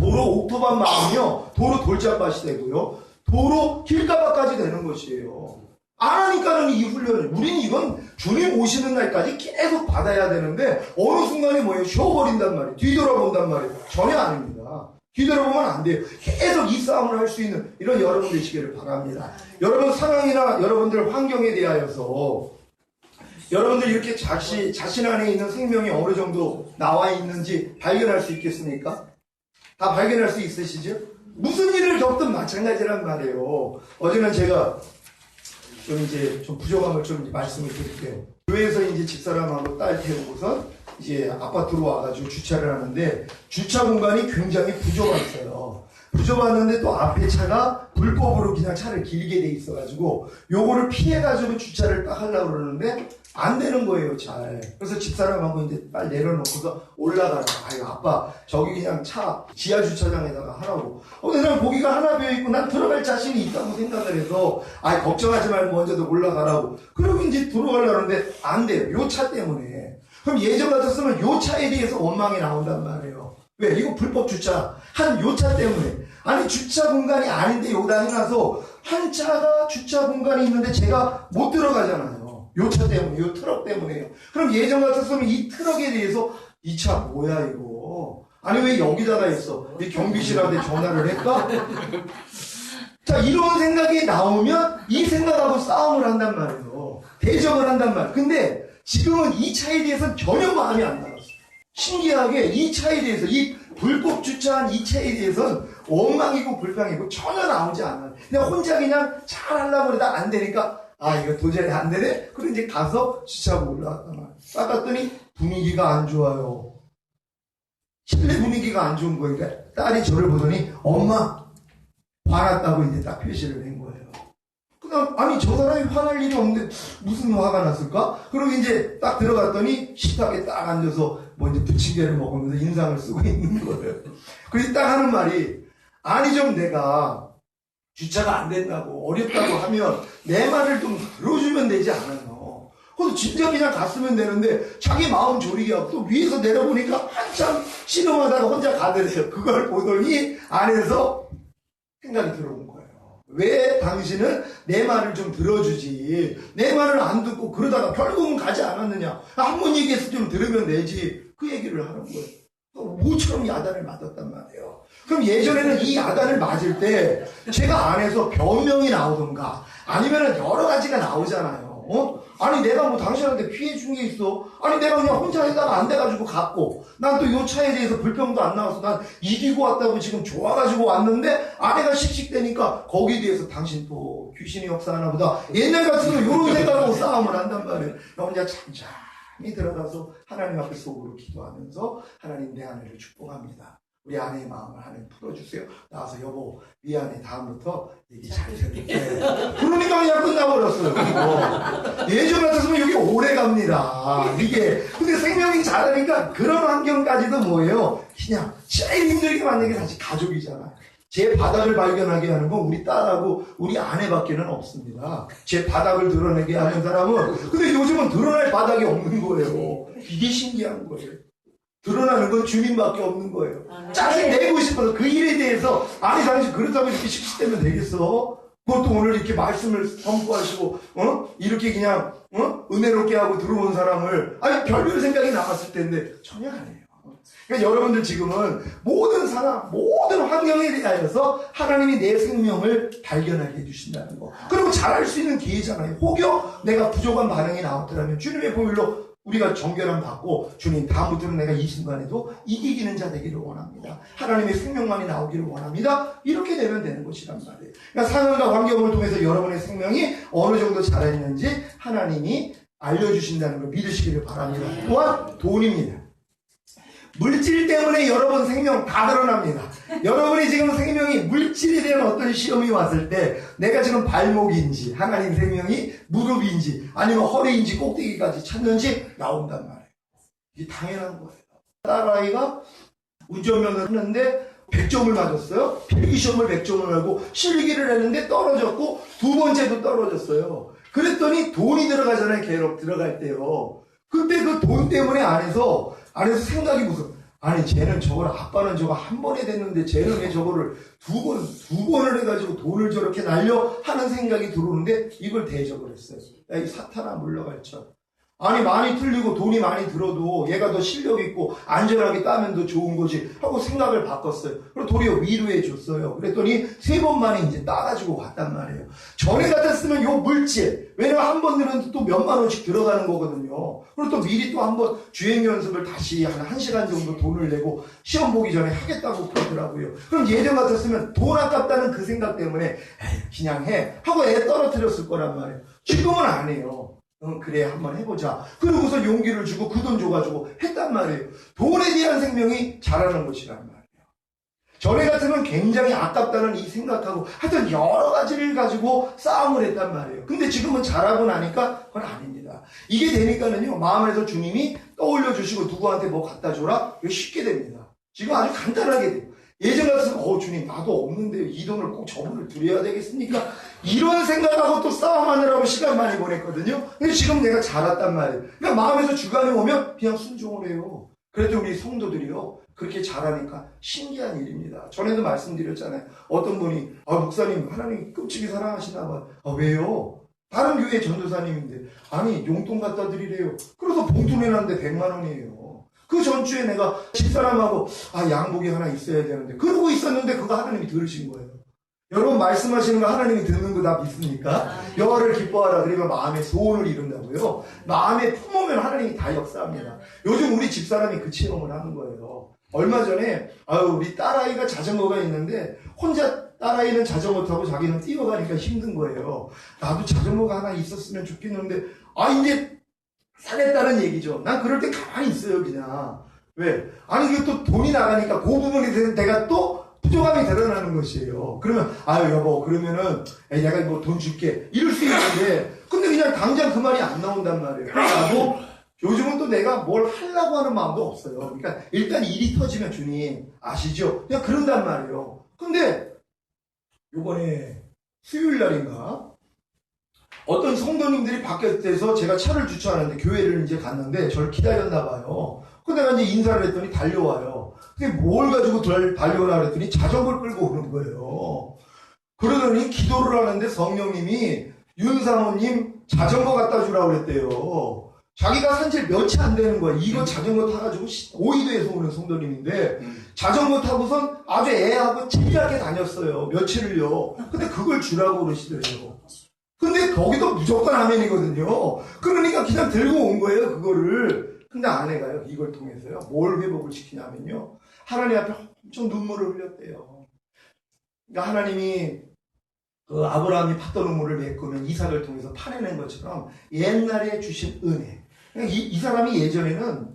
도로 옥토반 막으며 도로 돌짝밭이 되고요. 도로 길가밭까지 되는 것이에요. 안 하니까는 이 훈련을, 우리는 이건 주님 오시는 날까지 계속 받아야 되는데 어느 순간에 뭐예요? 쉬어버린단 말이에요. 뒤돌아본단 말이에요. 전혀 아닙니다. 뒤돌아보면 안 돼요. 계속 이 싸움을 할 수 있는 이런 여러분 되시기를 바랍니다. 여러분 상황이나 여러분들 환경에 대하여서 여러분들 이렇게 자신 안에 있는 생명이 어느 정도 나와 있는지 발견할 수 있겠습니까? 다 발견할 수 있으시죠? 무슨 일을 겪든 마찬가지란 말이에요. 어제는 제가 좀 부족함을 좀 말씀을 드릴게요. 교회에서 이제 집사람하고 딸 태우고선 이제 아파트로 와가지고 주차를 하는데 주차 공간이 굉장히 부족했어요. 부족했는데 또 앞에 차가 불법으로 그냥 차를 길게 돼 있어가지고 요거를 피해가지고 주차를 딱 하려고 그러는데 안 되는 거예요, 잘. 그래서 집사람하고 이제 빨리 내려놓고서 올라가라. 아유, 아빠, 저기 그냥 차 지하 주차장에다가 하라고. 근데 난 거기가 하나 비어있고 난 들어갈 자신이 있다고 생각을 해서, 아이, 걱정하지 말고 먼저도 올라가라고. 그러고 이제 들어가려는데 안 돼요. 요 차 때문에. 그럼 예전 같았으면 요 차에 대해서 원망이 나온단 말이에요. 왜? 이거 불법 주차. 한 요 차 때문에. 아니, 주차 공간이 아닌데 여기다 해놔서 한 차가 주차 공간이 있는데 제가 못 들어가잖아요. 요 차 때문에, 요 트럭 때문에요. 그럼 예전 같았으면 이 트럭에 대해서 이 차 뭐야 이거? 아니 왜 여기다가 했어? 이 경비실한테 전화를 할까? 자, 이런 생각이 나오면 이 생각하고 싸움을 한단 말이에요. 대적을 한단 말이에요. 근데 지금은 이 차에 대해서는 전혀 마음이 안 나갔어요. 신기하게 이 차에 대해서, 이 불법 주차한 이 차에 대해서는 원망이고 불평이고 전혀 나오지 않아요. 그냥 혼자 그냥 잘 하려고 그러다 안 되니까 아, 이거 도저히 안 되네? 그럼 이제 가서 주차하고 올라갔단 말이에요. 닦았더니 분위기가 안 좋아요. 실내 분위기가 안 좋은 거니까 딸이 저를 보더니 엄마, 화났다고 이제 딱 표시를 한 거예요. 그다음, 아니, 저 사람이 화날 일이 없는데 무슨 화가 났을까? 그러고 이제 딱 들어갔더니 식탁에 딱 앉아서 뭐 이제 부침개를 먹으면서 인상을 쓰고 있는 거예요. 그래서 딱 하는 말이, 아니, 좀 내가 주차가 안 된다고 어렵다고 하면 내 말을 좀 들어주면 되지 않아요. 그래서 진짜 그냥 갔으면 되는데 자기 마음 졸이게 하고 또 위에서 내려보니까 한참 신음하다가 혼자 가더래요. 그걸 보더니 안에서 생각이 들어온 거예요. 왜 당신은 내 말을 좀 들어주지, 내 말을 안 듣고 그러다가 결국은 가지 않았느냐, 한 번 얘기해서 좀 들으면 되지, 그 얘기를 하는 거예요. 모처럼 야단을 맞았단 말이에요. 그럼 예전에는 이 야단을 맞을 때 제가 안에서 변명이 나오던가 아니면 여러 가지가 나오잖아요. 아니 내가 뭐 당신한테 피해 준 게 있어? 아니 내가 그냥 혼자 하다가 안 돼가지고 갔고 난 또 요 차에 대해서 불평도 안 나와서 난 이기고 왔다고 지금 좋아가지고 왔는데 아내가 씩씩대니까 거기에 대해서 당신 또 귀신이 역사하나 보다 옛날 같으면 요런 생각하고 싸움을 한단 말이에요. 혼자 잠잠히 들어가서 하나님 앞에 속으로 기도하면서 하나님 내 아내를 축복합니다. 우리 아내의 마음을 하나님 풀어주세요. 나와서 여보 미안해 다음부터 얘기 잘 들을게. 그러니까 그냥 끝나버렸어요. 그리고 예전 같았으면 여기 오래 갑니다. 이게 근데 생명이 자라니까 그런 환경까지도 뭐예요? 그냥 제일 힘들게 만든 게 사실 가족이잖아요. 제 바닥을 발견하게 하는 건 우리 딸하고 우리 아내밖에는 없습니다. 제 바닥을 드러내게 하는 사람은 근데 요즘은 드러날 바닥이 없는 거예요. 이게 신기한 거예요. 드러나는 건 주님밖에 없는 거예요. 짜증 내고 싶어서 그 일에 대해서 아니 당신 그렇다고 이렇게 씩씩대면 되겠어? 그것도 오늘 이렇게 말씀을 선포하시고 이렇게 그냥 은혜롭게 하고 들어온 사람을 아니 별별 생각이 나왔을 텐데 전혀 안 해요. 그러니까 여러분들 지금은 모든 상황, 모든 환경에 대하여서 하나님이 내 생명을 발견하게 해주신다는 거. 그리고 잘할 수 있는 기회잖아요. 혹여 내가 부족한 반응이 나왔더라면 주님의 보혈로 우리가 정결함 받고 주님 다음부터는 내가 이 순간에도 이기는 자 되기를 원합니다. 하나님의 생명만이 나오기를 원합니다. 이렇게 되면 되는 것이란 말이에요. 그러니까 상황과 환경을 통해서 여러분의 생명이 어느 정도 자라있는지 하나님이 알려주신다는 걸 믿으시기를 바랍니다. 또한 돈입니다. 물질 때문에 여러분 생명 다 드러납니다. 여러분이 지금 생명이 물질에 대한 어떤 시험이 왔을 때 내가 지금 발목인지 하나님 생명이 무릎인지 아니면 허리인지 꼭대기까지 찾는지 나온단 말이에요. 이게 당연한 거예요. 딸아이가 운전면허를 하는데 100점을 맞았어요. 필기시험을 100점을 말고 실기를 했는데 떨어졌고 두 번째도 떨어졌어요. 그랬더니 돈이 들어가잖아요. 계속 들어갈 때요. 그때 그 돈 때문에 안에서 생각이 무슨 아니 쟤는 저걸 아빠는 저거 한 번에 됐는데 쟤는 왜 저거를 두 번을 해가지고 돈을 저렇게 날려 하는 생각이 들어오는데 이걸 대적을 했어요. 야, 이 사탄아 물러갈 쳐. 아니 많이 틀리고 돈이 많이 들어도 얘가 더 실력 있고 안전하게 따면 더 좋은 거지 하고 생각을 바꿨어요. 그리고 도리어 위로해 줬어요. 그랬더니 3번 만에 이제 따가지고 왔단 말이에요. 전에 같았으면 요 물질, 왜냐면 한 번 들은 또 몇만 원씩 들어가는 거거든요. 그리고 또 미리 또 한 번 주행 연습을 다시 한 1시간 정도 돈을 내고 시험 보기 전에 하겠다고 그러더라고요. 그럼 예전 같았으면 돈 아깝다는 그 생각 때문에 에이 그냥 해 하고 애 떨어뜨렸을 거란 말이에요. 지금은 안 해요. 그래 한번 해보자. 그러고서 용기를 주고 그 돈 줘가지고 했단 말이에요. 돈에 대한 생명이 자라는 것이란 말이에요. 전에 같으면 굉장히 아깝다는 이 생각하고 하여튼 여러 가지를 가지고 싸움을 했단 말이에요. 근데 지금은 자라고 나니까 그건 아닙니다. 이게 되니까는요 마음에서 주님이 떠올려 주시고 누구한테 뭐 갖다 줘라 이게 쉽게 됩니다. 지금 아주 간단하게 돼요. 예전 같으면 주님 나도 없는데 이 돈을 꼭 저분을 드려야 되겠습니까? 이런 생각하고 또 싸움하느라고 시간 많이 보냈거든요. 근데 지금 내가 자랐단 말이에요. 그러니까 마음에서 주관이 오면 그냥 순종을 해요. 그래도 우리 성도들이요 그렇게 자라니까 신기한 일입니다. 전에도 말씀드렸잖아요. 어떤 분이 목사님 하나님 끔찍이 사랑하시나 봐요. 왜요? 다른 교회 전도사님인데 아니 용돈 갖다 드리래요. 그래서 봉투 내놨는데 100만 원이에요. 그 전주에 내가 집사람하고 양복이 하나 있어야 되는데 그러고 있었는데 그거 하나님이 들으신 거예요. 여러분 말씀하시는 거 하나님이 듣는 거 다 믿습니까? 여호와를 기뻐하라 그러면 마음의 소원을 이룬다고요. 마음에 품으면 하나님이 다 역사합니다. 요즘 우리 집사람이 그 체험을 하는 거예요. 얼마 전에 우리 딸아이가 자전거가 있는데 혼자 딸아이는 자전거 타고 자기는 뛰어가니까 힘든 거예요. 나도 자전거가 하나 있었으면 좋겠는데 이제 사겠다는 얘기죠. 난 그럴 때 가만히 있어요, 그냥. 왜? 아니, 이게 또 돈이 나가니까 그 부분에 대해서 내가 또 부족함이 드러나는 것이에요. 그러면, 여보, 그러면은, 내가 뭐 돈 줄게. 이럴 수 있는데, 근데 그냥 당장 그 말이 안 나온단 말이에요. 나도 요즘은 또 내가 뭘 하려고 하는 마음도 없어요. 그러니까 일단 일이 터지면 주님, 아시죠? 그냥 그런단 말이에요. 근데, 요번에 수요일 날인가? 어떤 성도님들이 밖에서 제가 차를 주차하는데 교회를 이제 갔는데 저를 기다렸나 봐요. 근데 내가 이제 인사를 했더니 달려와요. 근데 뭘 가지고 달려오라 그랬더니 자전거를 끌고 오는 거예요. 그러더니 기도를 하는데 성령님이 윤상호님 자전거 갖다 주라고 그랬대요. 자기가 산지 며칠 안 되는 거야. 이거 자전거 타가지고 오이도에서 오는 성도님인데 자전거 타고선 아주 애하고 재미나게 다녔어요. 며칠을요. 근데 그걸 주라고 그러시더래요. 근데 거기도 무조건 아멘이거든요. 그러니까 그냥 들고 온 거예요, 그거를. 근데 아내가요, 이걸 통해서요, 뭘 회복을 시키냐면요. 하나님 앞에 엄청 눈물을 흘렸대요. 그러니까 하나님이 그 아브라함이 팠던 눈물을 메꾸면 이삭을 통해서 파내는 것처럼 옛날에 주신 은혜. 그러니까 이 사람이 예전에는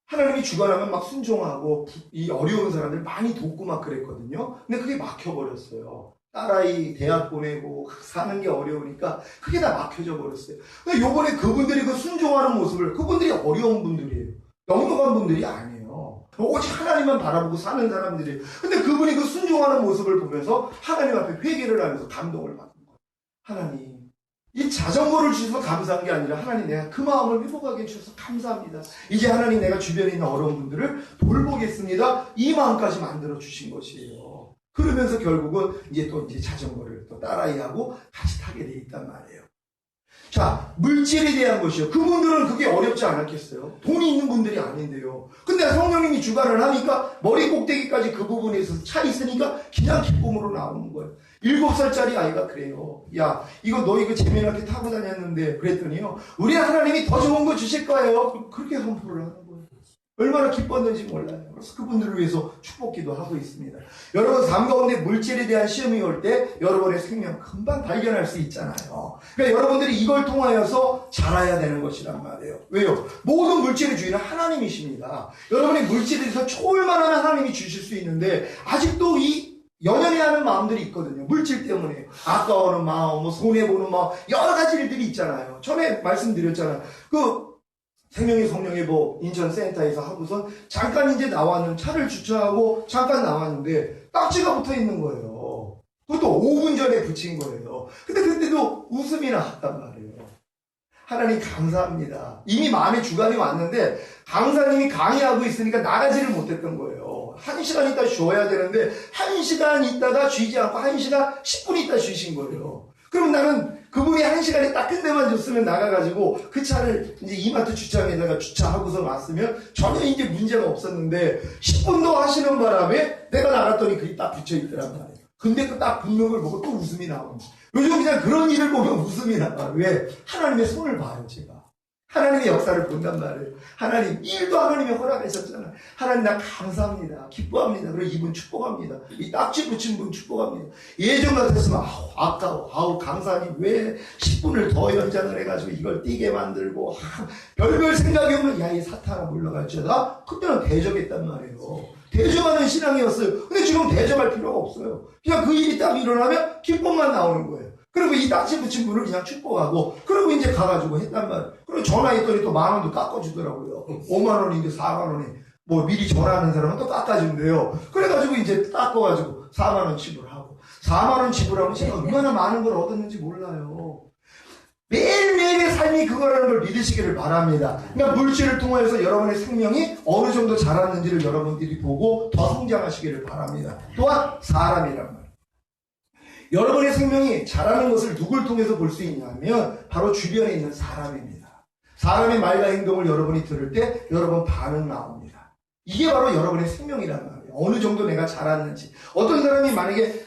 하나님이 주관하면 막 순종하고 이 어려운 사람들 많이 돕고 막 그랬거든요. 근데 그게 막혀버렸어요. 딸아이 대학 보내고 사는 게 어려우니까 그게 다 막혀져 버렸어요. 근데 요번에 그분들이 그 순종하는 모습을, 그분들이 어려운 분들이에요. 넉넉한 분들이 아니에요. 오직 하나님만 바라보고 사는 사람들이에요. 근데 그분이 그 순종하는 모습을 보면서 하나님 앞에 회개를 하면서 감동을 받는 거예요. 하나님, 이 자전거를 주셔서 감사한 게 아니라 하나님 내가 그 마음을 회복하게 해주셔서 감사합니다. 이제 하나님 내가 주변에 있는 어려운 분들을 돌보겠습니다. 이 마음까지 만들어 주신 것이에요. 그러면서 결국은 이제 자전거를 또 딸아이하고 같이 타게 돼 있단 말이에요. 자, 물질에 대한 것이요. 그분들은 그게 어렵지 않았겠어요? 돈이 있는 분들이 아닌데요. 근데 성령님이 주관을 하니까 머리 꼭대기까지 그 부분에 있어서 차 있으니까 그냥 기쁨으로 나오는 거예요. 7살짜리 아이가 그래요. 야, 이거 너 이거 재미나게 타고 다녔는데 그랬더니요. 우리 하나님이 더 좋은 거 주실 거예요. 그렇게 선포를 하는 거예요. 얼마나 기뻤는지 몰라요. 그래서 그분들을 위해서 축복기도 하고 있습니다. 여러분 삶 가운데 물질에 대한 시험이 올 때 여러분의 생명 금방 발견할 수 있잖아요. 그러니까 여러분들이 이걸 통하여서 자라야 되는 것이란 말이에요. 왜요? 모든 물질의 주인은 하나님이십니다. 여러분이 물질에 대해서 초월만 하면 하나님이 주실 수 있는데 아직도 이 연연해하는 마음들이 있거든요. 물질 때문에 아까워하는 마음, 손해보는 마음, 여러 가지 일들이 있잖아요. 전에 말씀드렸잖아요. 생명의 성령의 인천 센터에서 하고선 잠깐 이제 차를 주차하고 잠깐 나왔는데 딱지가 붙어 있는 거예요. 그것도 5분 전에 붙인 거예요. 근데 그때도 웃음이 나왔단 말이에요. 하나님 감사합니다. 이미 마음의 주관이 왔는데 강사님이 강의하고 있으니까 나가지를 못했던 거예요. 1시간 있다 쉬어야 되는데 1시간 있다가 쉬지 않고 1시간 10분 있다 쉬신 거예요. 그럼 나는 그분이 1시간에 딱 끝내만 줬으면 나가가지고 그 차를 이제 이마트 주차장에다가 주차하고서 왔으면 전혀 이제 문제가 없었는데 10분도 하시는 바람에 내가 나갔더니 그게 딱 붙여있더란 말이에요. 근데 그 딱 붙는 걸 보고 또 웃음이 나옵니다. 요즘 그냥 그런 일을 보면 웃음이 나와요. 왜? 하나님의 손을 봐요, 제가. 하나님의 역사를 본단 말이에요. 하나님, 일도 하나님이 허락하셨잖아요. 하나님 나 감사합니다. 기뻐합니다. 그리고 이분 축복합니다. 이 딱지 붙인 분 축복합니다. 예전 같았으면 아까워. 강사님 왜 10분을 더 연장을 해가지고 이걸 뛰게 만들고 별별 생각이 없는 야 이 사탄아 물러갈지어다. 그때는 대적했단 말이에요. 대적하는 신앙이었어요. 근데 지금 대적할 필요가 없어요. 그냥 그 일이 딱 일어나면 기쁨만 나오는 거예요. 그리고 이 딱지 붙인 분을 그냥 축복하고, 그리고 이제 가가지고 했단 말이에요. 그리고 전화했더니 또 10,000원도 깎아주더라고요. 50,000원인데 40,000원에. 뭐 미리 전화하는 사람은 또 깎아준대요. 그래가지고 이제 깎아가지고 40,000원 지불하고. 40,000원 지불하면 제가 얼마나 많은 걸 얻었는지 몰라요. 매일매일의 삶이 그거라는 걸 믿으시기를 바랍니다. 그러니까 물질을 통해서 여러분의 생명이 어느 정도 자랐는지를 여러분들이 보고 더 성장하시기를 바랍니다. 또한 사람이란 말이에요. 여러분의 생명이 자라는 것을 누굴 통해서 볼 수 있냐면 바로 주변에 있는 사람입니다. 사람의 말과 행동을 여러분이 들을 때 여러분 반응 나옵니다. 이게 바로 여러분의 생명이란 말이에요. 어느 정도 내가 자랐는지. 어떤 사람이 만약에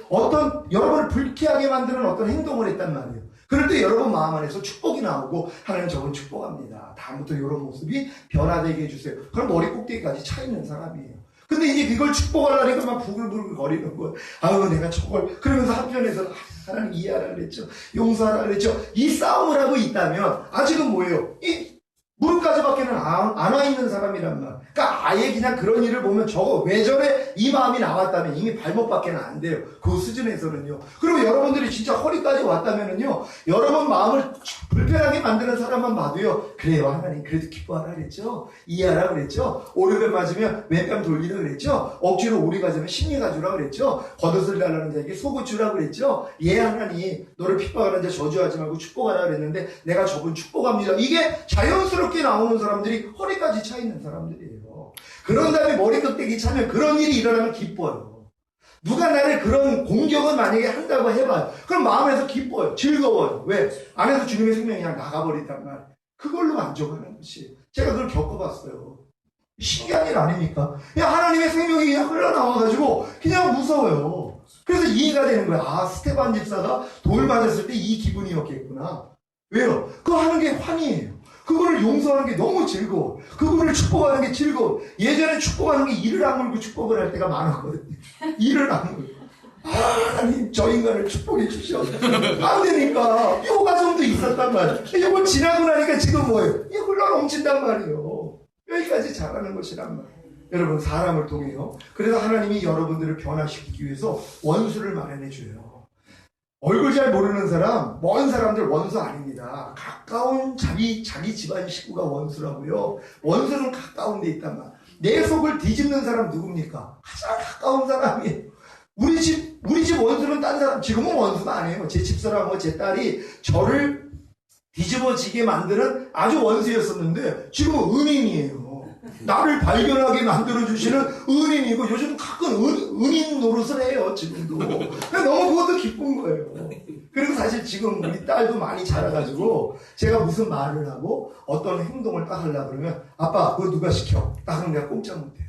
여러분을 불쾌하게 만드는 어떤 행동을 했단 말이에요. 그럴 때 여러분 마음 안에서 축복이 나오고 하나님 저분 축복합니다. 다음부터 이런 모습이 변화되게 해주세요. 그럼 머리 꼭대기까지 차 있는 사람이에요. 근데 이제 그걸 축복하려니까 막 부글부글 거리는 거예요. 아유 내가 저걸 그러면서 한편에서 하나님 이해하라 그랬죠. 용서하라 그랬죠. 이 싸움을 하고 있다면 아직은 뭐예요? 이 무릎까지밖에는 안 와 있는 사람이란 말. 그러니까 아예 그냥 그런 일을 보면 저거 왜 저래? 이 마음이 나왔다면 이미 발목밖에는 안 돼요. 그 수준에서는요. 그리고 여러분들이 진짜 허리까지 왔다면은요. 여러분 마음을 불편하게 만드는 사람만 봐도요. 그래요 하나님 그래도 기뻐하라 그랬죠. 이해하라 그랬죠. 오른편 맞으면 왼편 돌리라 그랬죠. 억지로 오리 가지면 심리 가주라 그랬죠. 겉옷을 달라는 자에게 속옷 주라 그랬죠. 예 하나님 너를 핍박하는 자 저주하지 말고 축복하라 그랬는데 내가 저분 축복합니다. 이게 자연스럽게 나오는 사람들이 허리까지 차 있는 사람들이에요. 그런 다음에 머리 껍데기 차면 그런 일이 일어나면 기뻐요. 누가 나를 그런 공격을 만약에 한다고 해봐요. 그럼 마음에서 기뻐요. 즐거워요. 왜? 안에서 주님의 생명이 그냥 나가버린단 말. 그걸로 만족하는 것이. 제가 그걸 겪어봤어요. 신기한 일 아닙니까? 그냥 하나님의 생명이 그냥 흘러나와가지고 그냥 무서워요. 그래서 이해가 되는 거야. 아, 스테반 집사가 돌 맞았을 때 이 기분이었겠구나. 왜요? 그거 하는 게 환희예요. 그분을 용서하는 게 너무 즐거워. 그분을 축복하는 게 즐거워. 예전에 축복하는 게 이를 악물고 축복을 할 때가 많았거든요. 이를 악물고. 하나님 저 인간을 축복해 주셔. 안 되니까 요가정도 있었단 말이에요. 이걸 지나고 나니까 지금 뭐예요? 이게 흘러 넘친단 말이에요. 여기까지 잘하는 것이란 말이에요. 여러분 사람을 통해요. 그래서 하나님이 여러분들을 변화시키기 위해서 원수를 마련해 줘요. 얼굴 잘 모르는 사람, 먼 사람들 원수 아닙니다. 가까운 자기 집안 식구가 원수라고요. 원수는 가까운 데 있단 말. 내 속을 뒤집는 사람 누굽니까? 가장 가까운 사람이에요. 우리 집 원수는 딴 사람, 지금은 원수가 아니에요. 제 집사람하고 제 딸이 저를 뒤집어지게 만드는 아주 원수였었는데 지금은 은인이에요. 나를 발견하게 만들어주시는 은인이고 요즘 가끔 은인 노릇을 해요. 지금도. 너무 그것도 기쁜 거예요. 그리고 사실 지금 우리 딸도 많이 자라가지고 제가 무슨 말을 하고 어떤 행동을 딱 하려고 그러면 아빠 그거 누가 시켜? 딱 하면 내가 꼼짝 못해요.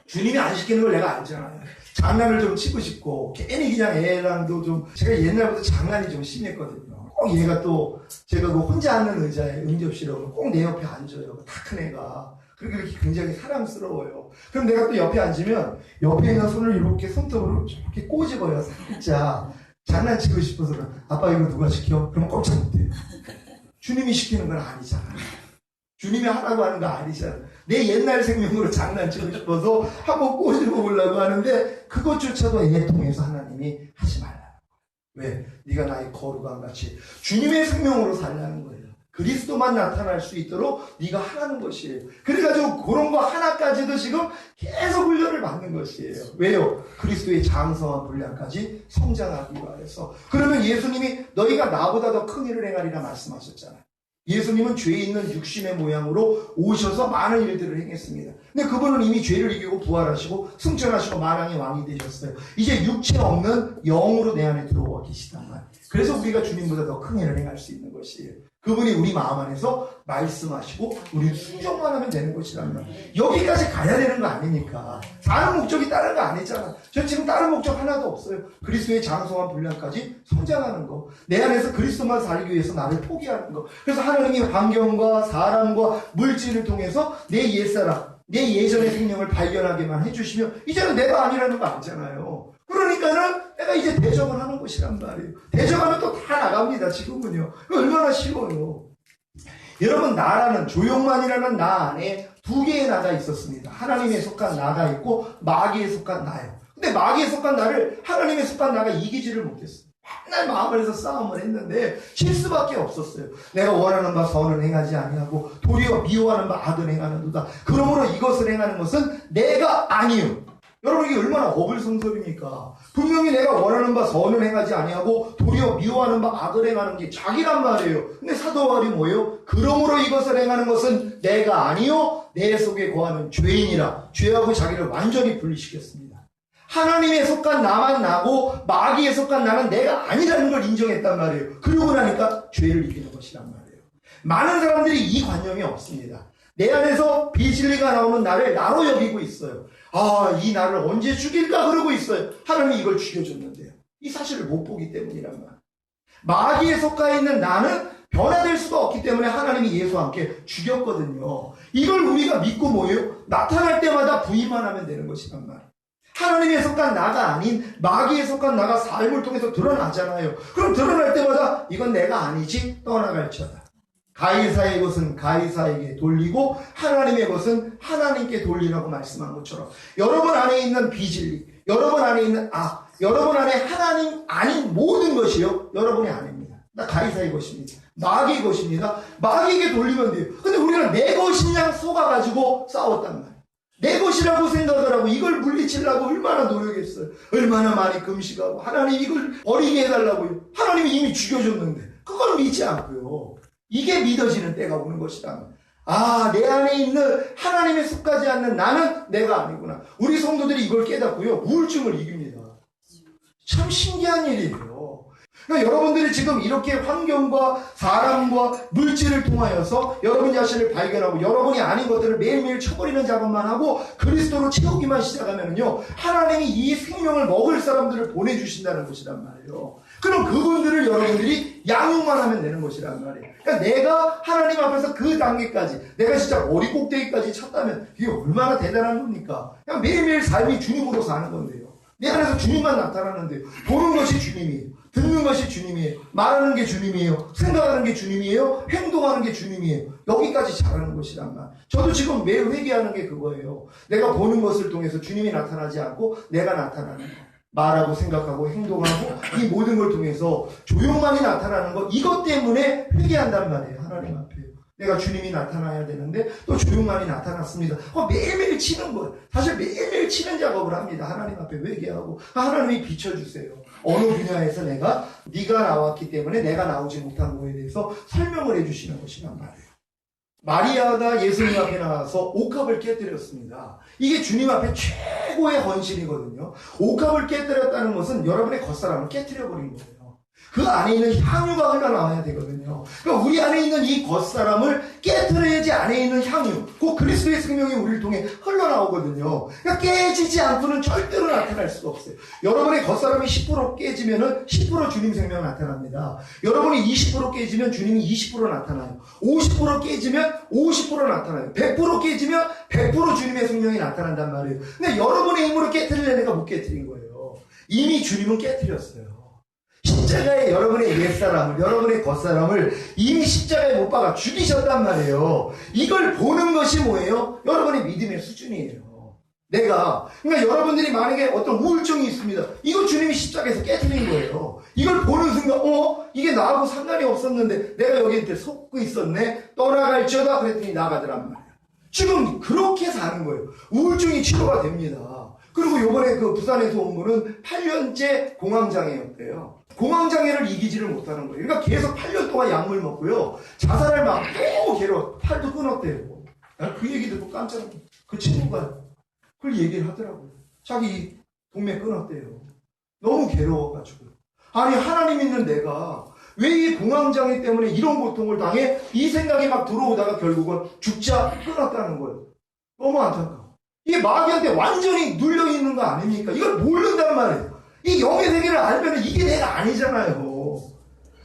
주님이 안 시키는 걸 내가 알잖아요. 장난을 좀 치고 싶고 괜히 그냥 애랑도 좀 제가 옛날부터 장난이 좀 심했거든요. 꼭 얘가 또 제가 그 혼자 앉는 의자에 응접실로 꼭 내 옆에 앉아요. 다 큰 애가. 그렇게 굉장히 사랑스러워요. 그럼 내가 또 옆에 앉으면 옆에 있는 손을 이렇게 손톱으로 이렇게 꼬집어요. 살짝 장난치고 싶어서 아빠 이거 누가 시켜? 그럼 꼼짝 못해요. 주님이 시키는 건 아니잖아. 주님이 하라고 하는 거 아니잖아. 내 옛날 생명으로 장난치고 싶어서 한번 꼬집어 보려고 하는데 그것조차도 애통해서 하나님이 하지 말라. 왜? 네가 나의 거룩한 같이 주님의 생명으로 살라는 거예요. 그리스도만 나타날 수 있도록 네가 하라는 것이에요. 그래가지고 그런 거 하나까지도 지금 계속 훈련을 받는 것이에요. 왜요? 그리스도의 장성한 분량까지 성장하기 위해서. 그러면 예수님이 너희가 나보다 더 큰 일을 행하리라 말씀하셨잖아요. 예수님은 죄 있는 육신의 모양으로 오셔서 많은 일들을 행했습니다. 근데 그분은 이미 죄를 이기고 부활하시고 승천하시고 만왕의 왕이 되셨어요. 이제 육체 없는 영으로 내 안에 들어와 계시단 말이에요. 그래서 우리가 주님보다 더 큰 일을 행할 수 있는 것이에요. 그분이 우리 마음 안에서 말씀하시고 우리 순종만 하면 되는 것이란 말이에요. 여기까지 가야 되는 거 아니니까. 다른 목적이 다른 거 아니잖아. 저 지금 다른 목적 하나도 없어요. 그리스도의 장성한 분량까지 성장하는 거. 내 안에서 그리스도만 살기 위해서 나를 포기하는 거. 그래서 하나님이 환경과 사람과 물질을 통해서 내 옛사람, 내 예전의 생명을 발견하게만 해주시면 이제는 내가 아니라는 거 알잖아요. 그러니까는 내가 이제 대적을 하는 것이란 말이에요. 대적하면 또 다 나갑니다. 지금은요. 얼마나 쉬워요. 여러분, 나라는 조용만이라는 나 안에 두 개의 나가 있었습니다. 하나님에 속한 나가 있고 마귀에 속한 나예요. 근데 마귀에 속한 나를 하나님에 속한 나가 이기지를 못했어요. 맨날 마음 안에서 싸움을 했는데 질 수밖에 없었어요. 내가 원하는 바 선을 행하지 아니하고 도리어 미워하는 바 악을 행하는도다. 그러므로 이것을 행하는 것은 내가 아니요. 여러분, 이게 얼마나 어불성설입니까? 분명히 내가 원하는 바 선을 행하지 아니하고 도리어 미워하는 바 악을 행하는 게 자기란 말이에요. 근데 사도 바울이 뭐예요? 그러므로 이것을 행하는 것은 내가 아니요 내 속에 거하는 죄인이라. 죄하고 자기를 완전히 분리시켰습니다. 하나님에 속한 나만 나고 마귀에 속한 나는 내가 아니라는 걸 인정했단 말이에요. 그러고 나니까 죄를 이기는 것이란 말이에요. 많은 사람들이 이 관념이 없습니다. 내 안에서 비진리가 나오는 나를 나로 여기고 있어요. 아, 이 나를 언제 죽일까 그러고 있어요. 하나님이 이걸 죽여줬는데요. 이 사실을 못 보기 때문이란 말이에요. 마귀에 속해 있는 나는 변화될 수가 없기 때문에 하나님이 예수와 함께 죽였거든요. 이걸 우리가 믿고 뭐예요? 나타날 때마다 부인만 하면 되는 것이란 말이에요. 하나님에 속한 나가 아닌 마귀에 속한 나가 삶을 통해서 드러나잖아요. 그럼 드러날 때마다 이건 내가 아니지 떠나갈지어다. 가이사의 것은 가이사에게 돌리고 하나님의 것은 하나님께 돌리라고 말씀한 것처럼 여러분 안에 있는 비진리, 여러분 안에 있는 악, 여러분 안에 하나님 아닌 모든 것이요 여러분이 아닙니다. 나 가이사의 것입니다. 마귀의 것입니다. 마귀에게 돌리면 돼요. 근데 우리는 내 것인 양 속아가지고 싸웠단 말이에요. 내 것이라고 생각을 하고 이걸 물리치려고 얼마나 노력했어요. 얼마나 많이 금식하고 하나님 이걸 어리게 해달라고요. 하나님이 이미 죽여줬는데 그걸 믿지 않고요. 이게 믿어지는 때가 오는 것이다. 아, 내 안에 있는 하나님에 속하지 않는 나는 내가 아니구나. 우리 성도들이 이걸 깨닫고요. 우울증을 이깁니다. 참 신기한 일이에요. 그러니까 여러분들이 지금 이렇게 환경과 사람과 물질을 통하여서 여러분 자신을 발견하고 여러분이 아닌 것들을 매일매일 쳐버리는 작업만 하고 그리스도로 채우기만 시작하면요. 하나님이 이 생명을 먹을 사람들을 보내주신다는 것이란 말이에요. 그럼 그분들을 여러분들이 양육만 하면 되는 것이란 말이에요. 그러니까 내가 하나님 앞에서 그 단계까지, 내가 진짜 머리 꼭대기까지 찼다면 이게 얼마나 대단한 겁니까? 그냥 매일매일 삶이 주님으로 사는 건데요. 내 안에서 주님만 나타나는데요. 보는 것이 주님이에요. 듣는 것이 주님이에요. 말하는 게 주님이에요. 생각하는 게 주님이에요. 행동하는 게 주님이에요. 여기까지 잘하는 것이란 말. 저도 지금 매일 회개하는 게 그거예요. 내가 보는 것을 통해서 주님이 나타나지 않고 내가 나타나는 거. 말하고 생각하고 행동하고 이 모든 걸 통해서 조용만이 나타나는 것, 이것 때문에 회개한단 말이에요. 하나님 앞에. 내가 주님이 나타나야 되는데 또 조용만이 나타났습니다. 매일매일 치는 거예요. 사실 매일매일 치는 작업을 합니다. 하나님 앞에 회개하고 하나님이 비춰주세요. 어느 분야에서 네가 나왔기 때문에 내가 나오지 못한 거에 대해서 설명을 해주시는 것이란 말이에요. 마리아가 예수님 앞에 나와서 옥합을 깨뜨렸습니다. 이게 주님 앞에 최고의 헌신이거든요. 옥합을 깨뜨렸다는 것은 여러분의 겉사람을 깨뜨려버린 거예요. 그 안에 있는 향유가 흘러나와야 되거든요. 그러니까 우리 안에 있는 이 겉사람을 깨뜨려야지 안에 있는 향유, 그 그리스도의 생명이 우리를 통해 흘러나오거든요. 그러니까 깨지지 않고는 절대로 나타날 수가 없어요. 여러분의 겉사람이 10% 깨지면은 10% 주님 생명 나타납니다. 여러분이 20% 깨지면 주님이 20% 나타나요. 50% 깨지면 50% 나타나요. 100% 깨지면 100% 주님의 생명이 나타난단 말이에요. 근데 여러분의 힘으로 깨뜨리려는 애가 못 깨뜨린 거예요. 이미 주님은 깨뜨렸어요. 십자가에 여러분의 옛사람을, 여러분의 겉사람을 이미 십자가에 못 박아 죽이셨단 말이에요. 이걸 보는 것이 뭐예요? 여러분의 믿음의 수준이에요. 그러니까 여러분들이 만약에 어떤 우울증이 있습니다. 이거 주님이 십자가에서 깨뜨린 거예요. 이걸 보는 순간, 이게 나하고 상관이 없었는데 내가 여기한테 속고 있었네. 떠나갈지어다 그랬더니 나가더란 말이에요. 지금 그렇게 사는 거예요. 우울증이 치료가 됩니다. 그리고 요번에 그 부산에서 온 분은 8년째 공황장애였대요. 공황장애를 이기지를 못하는 거예요. 그러니까 계속 8년 동안 약물 먹고요. 자살할 막 너무 괴로워. 팔도 끊었대요. 난 그 얘기 듣고 깜짝 놀랐어요. 그 친구가 그걸 얘기를 하더라고요. 자기 동맥 끊었대요. 너무 괴로워가지고. 아니, 하나님 있는 내가 왜 이 공황장애 때문에 이런 고통을 당해? 이 생각이 막 들어오다가 결국은 죽자 끊었다는 거예요. 너무 안타까워. 이게 마귀한테 완전히 눌려있는 거 아닙니까? 이걸 모른단 말이에요. 이 영의 세계를 알면 이게 내가 아니잖아요.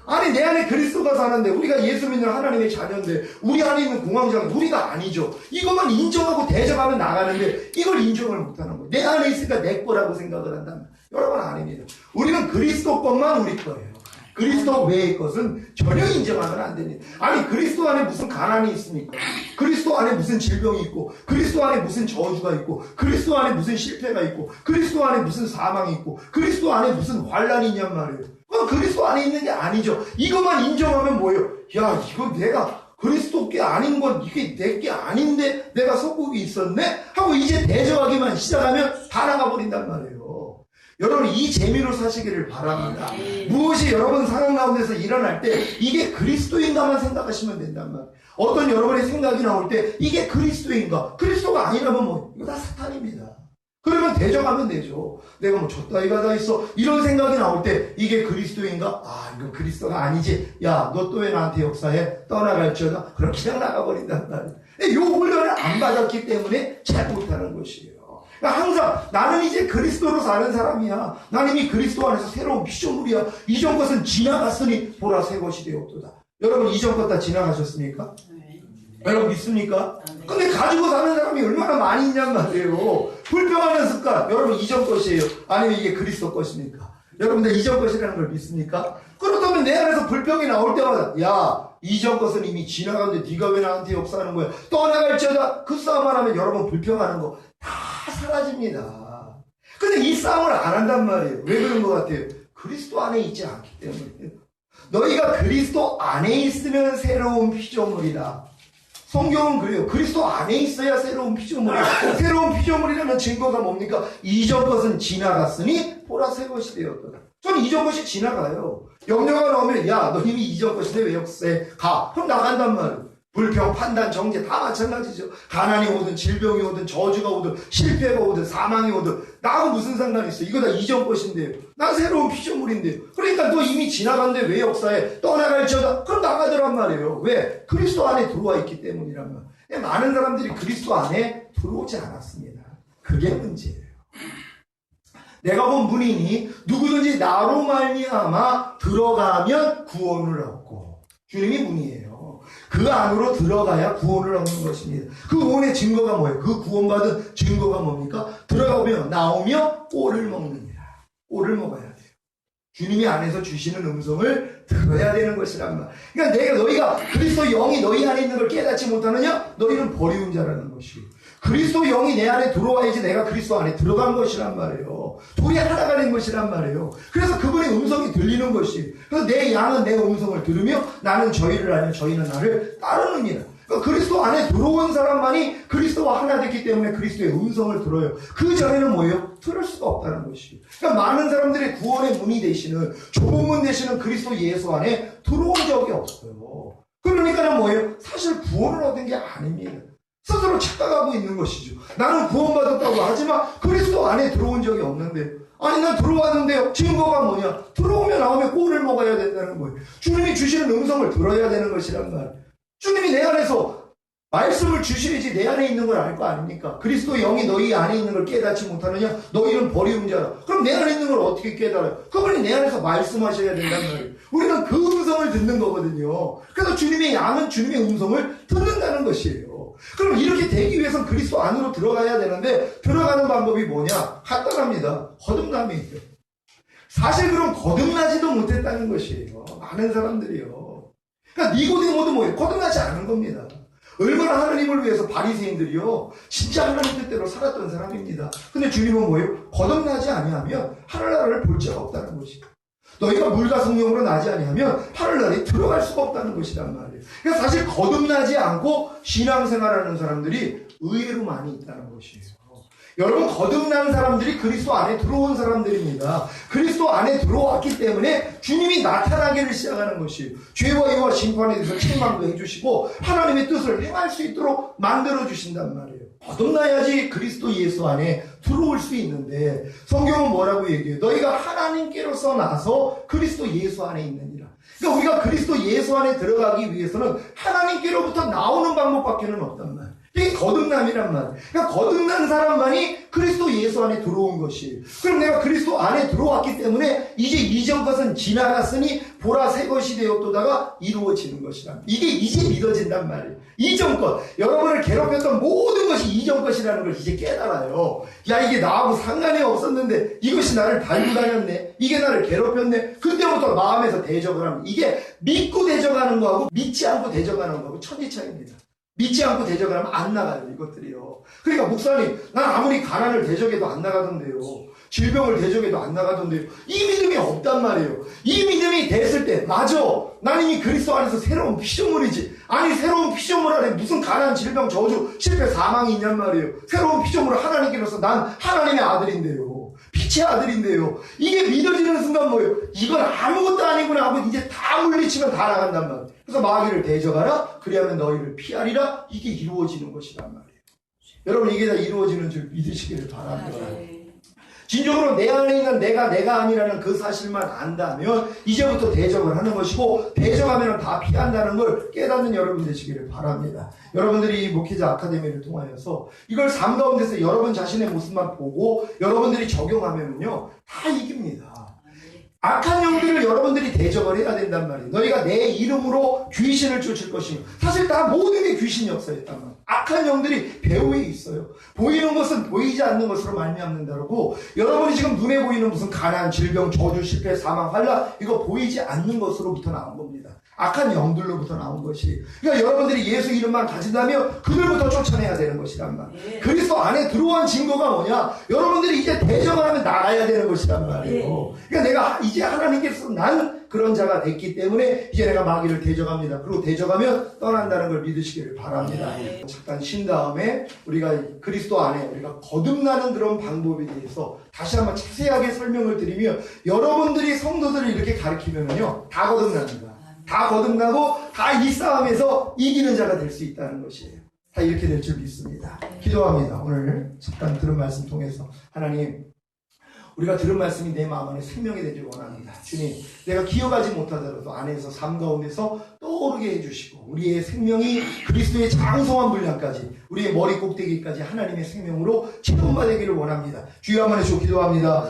아니, 내 안에 그리스도가 사는데, 우리가 예수 믿는 하나님의 자녀인데, 우리 안에 있는 공황장애, 우리가 아니죠. 이것만 인정하고 대접하면 나가는데, 이걸 인정을 못하는 거예요. 내 안에 있으니까 내 거라고 생각을 한다면. 여러분, 아닙니다. 우리는 그리스도 것만 우리 거예요. 그리스도 외의 것은 전혀 인정하면 안 됩니다. 아니, 그리스도 안에 무슨 가난이 있습니까? 그리스도 안에 무슨 질병이 있고, 그리스도 안에 무슨 저주가 있고, 그리스도 안에 무슨 실패가 있고, 그리스도 안에 무슨 사망이 있고, 그리스도 안에 무슨 환란이 있냔 말이에요. 그리스도 안에 있는 게 아니죠. 이것만 인정하면 뭐예요? 야, 이거 내가 그리스도 게 아닌 건 이게 내 게 아닌데 내가 속국이 있었네? 하고 이제 대적하기만 시작하면 다 나가버린단 말이에요. 여러분, 이 재미로 사시기를 바랍니다. 무엇이 여러분 상황 가운데서 일어날 때 이게 그리스도인가만 생각하시면 된단 말이에요. 어떤 여러분의 생각이 나올 때 이게 그리스도인가? 그리스도가 아니라면 뭐 이거 다 사탄입니다. 그러면 대적하면 되죠. 내가 뭐 졌다이가 다 있어. 이런 생각이 나올 때 이게 그리스도인가? 아, 이거 그리스도가 아니지. 야, 너 또 왜 나한테 역사해? 떠나갈지어다. 그럼 그냥 나가버린단 말이에요. 요 훈련을 안 받았기 때문에 잘 못하는 것이에요. 그러니까 항상 나는 이제 그리스도로 사는 사람이야. 나는 이미 그리스도 안에서 새로운 피조물이야. 이전 것은 지나갔으니 보라 새 것이 되었도다. 여러분, 이전 것 다 지나가셨습니까? 네. 여러분 믿습니까? 네. 근데 가지고 사는 사람이 얼마나 많이 있냔 말이에요. 불평하는 습관. 여러분, 이전 것이에요? 아니면 이게 그리스도 것입니까? 여러분들 이전 것이라는 걸 믿습니까? 그렇다면 내 안에서 불평이 나올 때마다, 야, 이전 것은 이미 지나갔는데 네가 왜 나한테 역사하는 거야? 떠나갈지어다. 그 싸움만 하면 여러분 불평하는 거 다 사라집니다. 근데 이 싸움을 안 한단 말이에요. 왜 그런 것 같아요? 그리스도 안에 있지 않기 때문에. 너희가 그리스도 안에 있으면 새로운 피조물이다. 성경은 그래요. 그리스도 안에 있어야 새로운 피조물이에요. 새로운 피조물이라면 증거가 뭡니까? 이전 것은 지나갔으니 보라 새 것이 되었더라. 저는 이전 것이 지나가요. 염려가 나오면, 야, 너 이미 이전 것인데 왜 역사해? 가. 그럼 나간단 말이에요. 불평, 판단, 정죄 다 마찬가지죠. 가난이 오든 질병이 오든 저주가 오든 실패가 오든 사망이 오든 나하고 무슨 상관이 있어. 이거 다 이전 것인데요. 난 새로운 피조물인데요. 그러니까 너 이미 지나간데 왜 역사해? 떠나갈지어다. 그럼 나가더란 말이에요. 왜? 그리스도 안에 들어와 있기 때문이란 말이에요. 많은 사람들이 그리스도 안에 들어오지 않았습니다. 그게 문제예요. 내가 본 문이니 누구든지 나로 말미암아 들어가면 구원을 얻고. 주님이 문이에요. 그 안으로 들어가야 구원을 얻는 것입니다. 그 구원의 증거가 뭐예요? 그 구원받은 증거가 뭡니까? 들어가면 나오며 꼴을 먹느니라. 꼴을 먹어야 돼요. 주님이 안에서 주시는 음성을 들어야 되는 것이란 말. 그러니까 너희가 그리스도 영이 너희 안에 있는 걸 깨닫지 못하느냐? 너희는 버리운 자라는 것이에요. 그리스도 영이 내 안에 들어와야지 내가 그리스도 안에 들어간 것이란 말이에요. 둘이 하나가 된 것이란 말이에요. 그래서 그분의 음성이 들리는 것이에요. 그래서 내 양은 내 음성을 들으며 나는 저희를 알며 저희는 나를 따르느니라. 그러니까 그리스도 안에 들어온 사람만이 그리스도와 하나 됐기 때문에 그리스도의 음성을 들어요. 그 전에는 뭐예요? 들을 수가 없다는 것이에요. 그러니까 많은 사람들의 구원의 문이 되시는, 좁은 문 되시는 그리스도 예수 안에 들어온 적이 없어요. 그러니까는 뭐예요? 사실 구원을 얻은 게 아닙니다. 스스로 착각하고 있는 것이죠. 나는 구원받았다고 하지만 그리스도 안에 들어온 적이 없는데, 아니 난 들어왔는데요. 증거가 뭐냐? 들어오면 나오면 꼴을 먹어야 된다는 거예요. 주님이 주시는 음성을 들어야 되는 것이란 말. 주님이 내 안에서 말씀을 주셔야지 내 안에 있는 걸 알 거 아닙니까? 그리스도 영이 너희 안에 있는 걸 깨닫지 못하느냐? 너희는 버리운 자라. 그럼 내 안에 있는 걸 어떻게 깨달아요? 그분이 내 안에서 말씀하셔야 된다는 말이에요. 우리는 그 음성을 듣는 거거든요. 그래서 주님의 양은 주님의 음성을 듣는다는 것이에요. 그럼 이렇게 되기 위해서는 그리스도 안으로 들어가야 되는데, 들어가는 방법이 뭐냐? 간단합니다. 거듭남이에요. 사실 그럼 거듭나지도 못했다는 것이에요. 많은 사람들이요. 그러니까 니고데모도 뭐예요? 거듭나지 않은 겁니다. 얼마나 하나님을 위해서 바리새인들이요 진짜 하나님 뜻대로 살았던 사람입니다. 근데 주님은 뭐예요? 거듭나지 아니하면 하늘나라를 볼 자가 없다는 것이에요. 너희가 물과 성령으로 나지 아니하면 하늘나라에 들어갈 수가 없다는 것이란 말이에요. 그러니까 사실 거듭나지 않고 신앙생활하는 사람들이 의외로 많이 있다는 것이에요. 여러분, 거듭난 사람들이 그리스도 안에 들어온 사람들입니다. 그리스도 안에 들어왔기 때문에 주님이 나타나기를 시작하는 것이에요. 죄와 의와 심판에 대해서 책망도 해주시고 하나님의 뜻을 행할 수 있도록 만들어주신단 말이에요. 거듭나야지 그리스도 예수 안에 들어올 수 있는데 성경은 뭐라고 얘기해요? 너희가 하나님께로서 나서 그리스도 예수 안에 있느니라. 그러니까 우리가 그리스도 예수 안에 들어가기 위해서는 하나님께로부터 나오는 방법밖에는 없단 말이에요. 이게 거듭남이란 말이에요. 그러니까 거듭난 사람만이 그리스도 예수 안에 들어온 것이에요. 그럼 내가 그리스도 안에 들어왔기 때문에 이제 이전 것은 지나갔으니 보라 새 것이 되었도다가 이루어지는 것이란 이게 이제 믿어진단 말이에요. 이전 것, 여러분을 괴롭혔던 모든 것이 이전 것이라는 걸 이제 깨달아요. 야, 이게 나하고 상관이 없었는데 이것이 나를 달고 다녔네, 이게 나를 괴롭혔네. 그때부터 마음에서 대적을 하면 이게 믿고 대적하는 거하고 믿지 않고 대적하는 거하고 천지 차이입니다. 믿지 않고 대적하면 안 나가요, 이것들이요. 그러니까 목사님, 난 아무리 가난을 대적해도 안 나가던데요. 질병을 대적해도 안 나가던데요. 이 믿음이 없단 말이에요. 이 믿음이 됐을 때, 맞아, 나는 이 그리스도 안에서 새로운 피조물이지. 아니, 새로운 피조물 안에 무슨 가난, 질병, 저주, 실패, 사망이 있냔 말이에요. 새로운 피조물을 하나님께로서 난 하나님의 아들인데요. 빛의 아들인데요. 이게 믿어지는 순간 뭐예요? 이건 아무것도 아니구나 하고 이제 다 물리치면 다 나간단 말이에요. 그래서 마귀를 대적하라. 그리하면 너희를 피하리라. 이게 이루어지는 것이란 말이에요. 여러분, 이게 다 이루어지는 줄 믿으시기를 바랍니다. 진정으로 내 안에 있는 내가 아니라는 그 사실만 안다면 이제부터 대적을 하는 것이고, 대적하면 다 피한다는 걸 깨닫는 여러분 되시기를 바랍니다. 여러분들이 이 목회자 아카데미를 통하여서 이걸 삶 가운데서 여러분 자신의 모습만 보고 여러분들이 적용하면요 다 이깁니다. 악한 영들을 여러분들이 대적을 해야 된단 말이에요. 너희가 내 이름으로 귀신을 쫓을 것이며, 사실 다 모든 게 귀신 역사였단 말이에요. 악한 영들이 배후에 있어요. 보이는 것은 보이지 않는 것으로 말미암는다고. 여러분이 지금 눈에 보이는 무슨 가난, 질병, 저주, 실패, 사망, 환난, 이거 보이지 않는 것으로부터 나온 겁니다. 악한 영들로부터 나온 것이. 그러니까 여러분들이 예수 이름만 가진다면 그들부터 쫓아내야 되는 것이란 말이에요. 그리스도 안에 들어온 증거가 뭐냐? 여러분들이 이제 대적을 하면 나가야 되는 것이란 말이에요. 그러니까 내가 이제 하나님께서 난 그런 자가 됐기 때문에 이제 내가 마귀를 대적합니다. 그리고 대적하면 떠난다는 걸 믿으시기를 바랍니다. 잠깐 쉰 다음에 우리가 그리스도 안에 우리가 거듭나는 그런 방법에 대해서 다시 한번 자세하게 설명을 드리면, 여러분들이 성도들을 이렇게 가르치면요 다 거듭납니다. 다 거듭나고 다 이 싸움에서 이기는 자가 될 수 있다는 것이에요. 다 이렇게 될 줄 믿습니다. 기도합니다. 오늘 잠깐 들은 말씀 통해서 하나님, 우리가 들은 말씀이 내 마음 안에 생명이 되길 원합니다. 주님, 내가 기억하지 못하더라도 안에서 삶 가운데서 떠오르게 해주시고 우리의 생명이 그리스도의 장성한 분량까지, 우리의 머리 꼭대기까지 하나님의 생명으로 체험받기를 원합니다. 주여 한번 해주시고 기도합니다.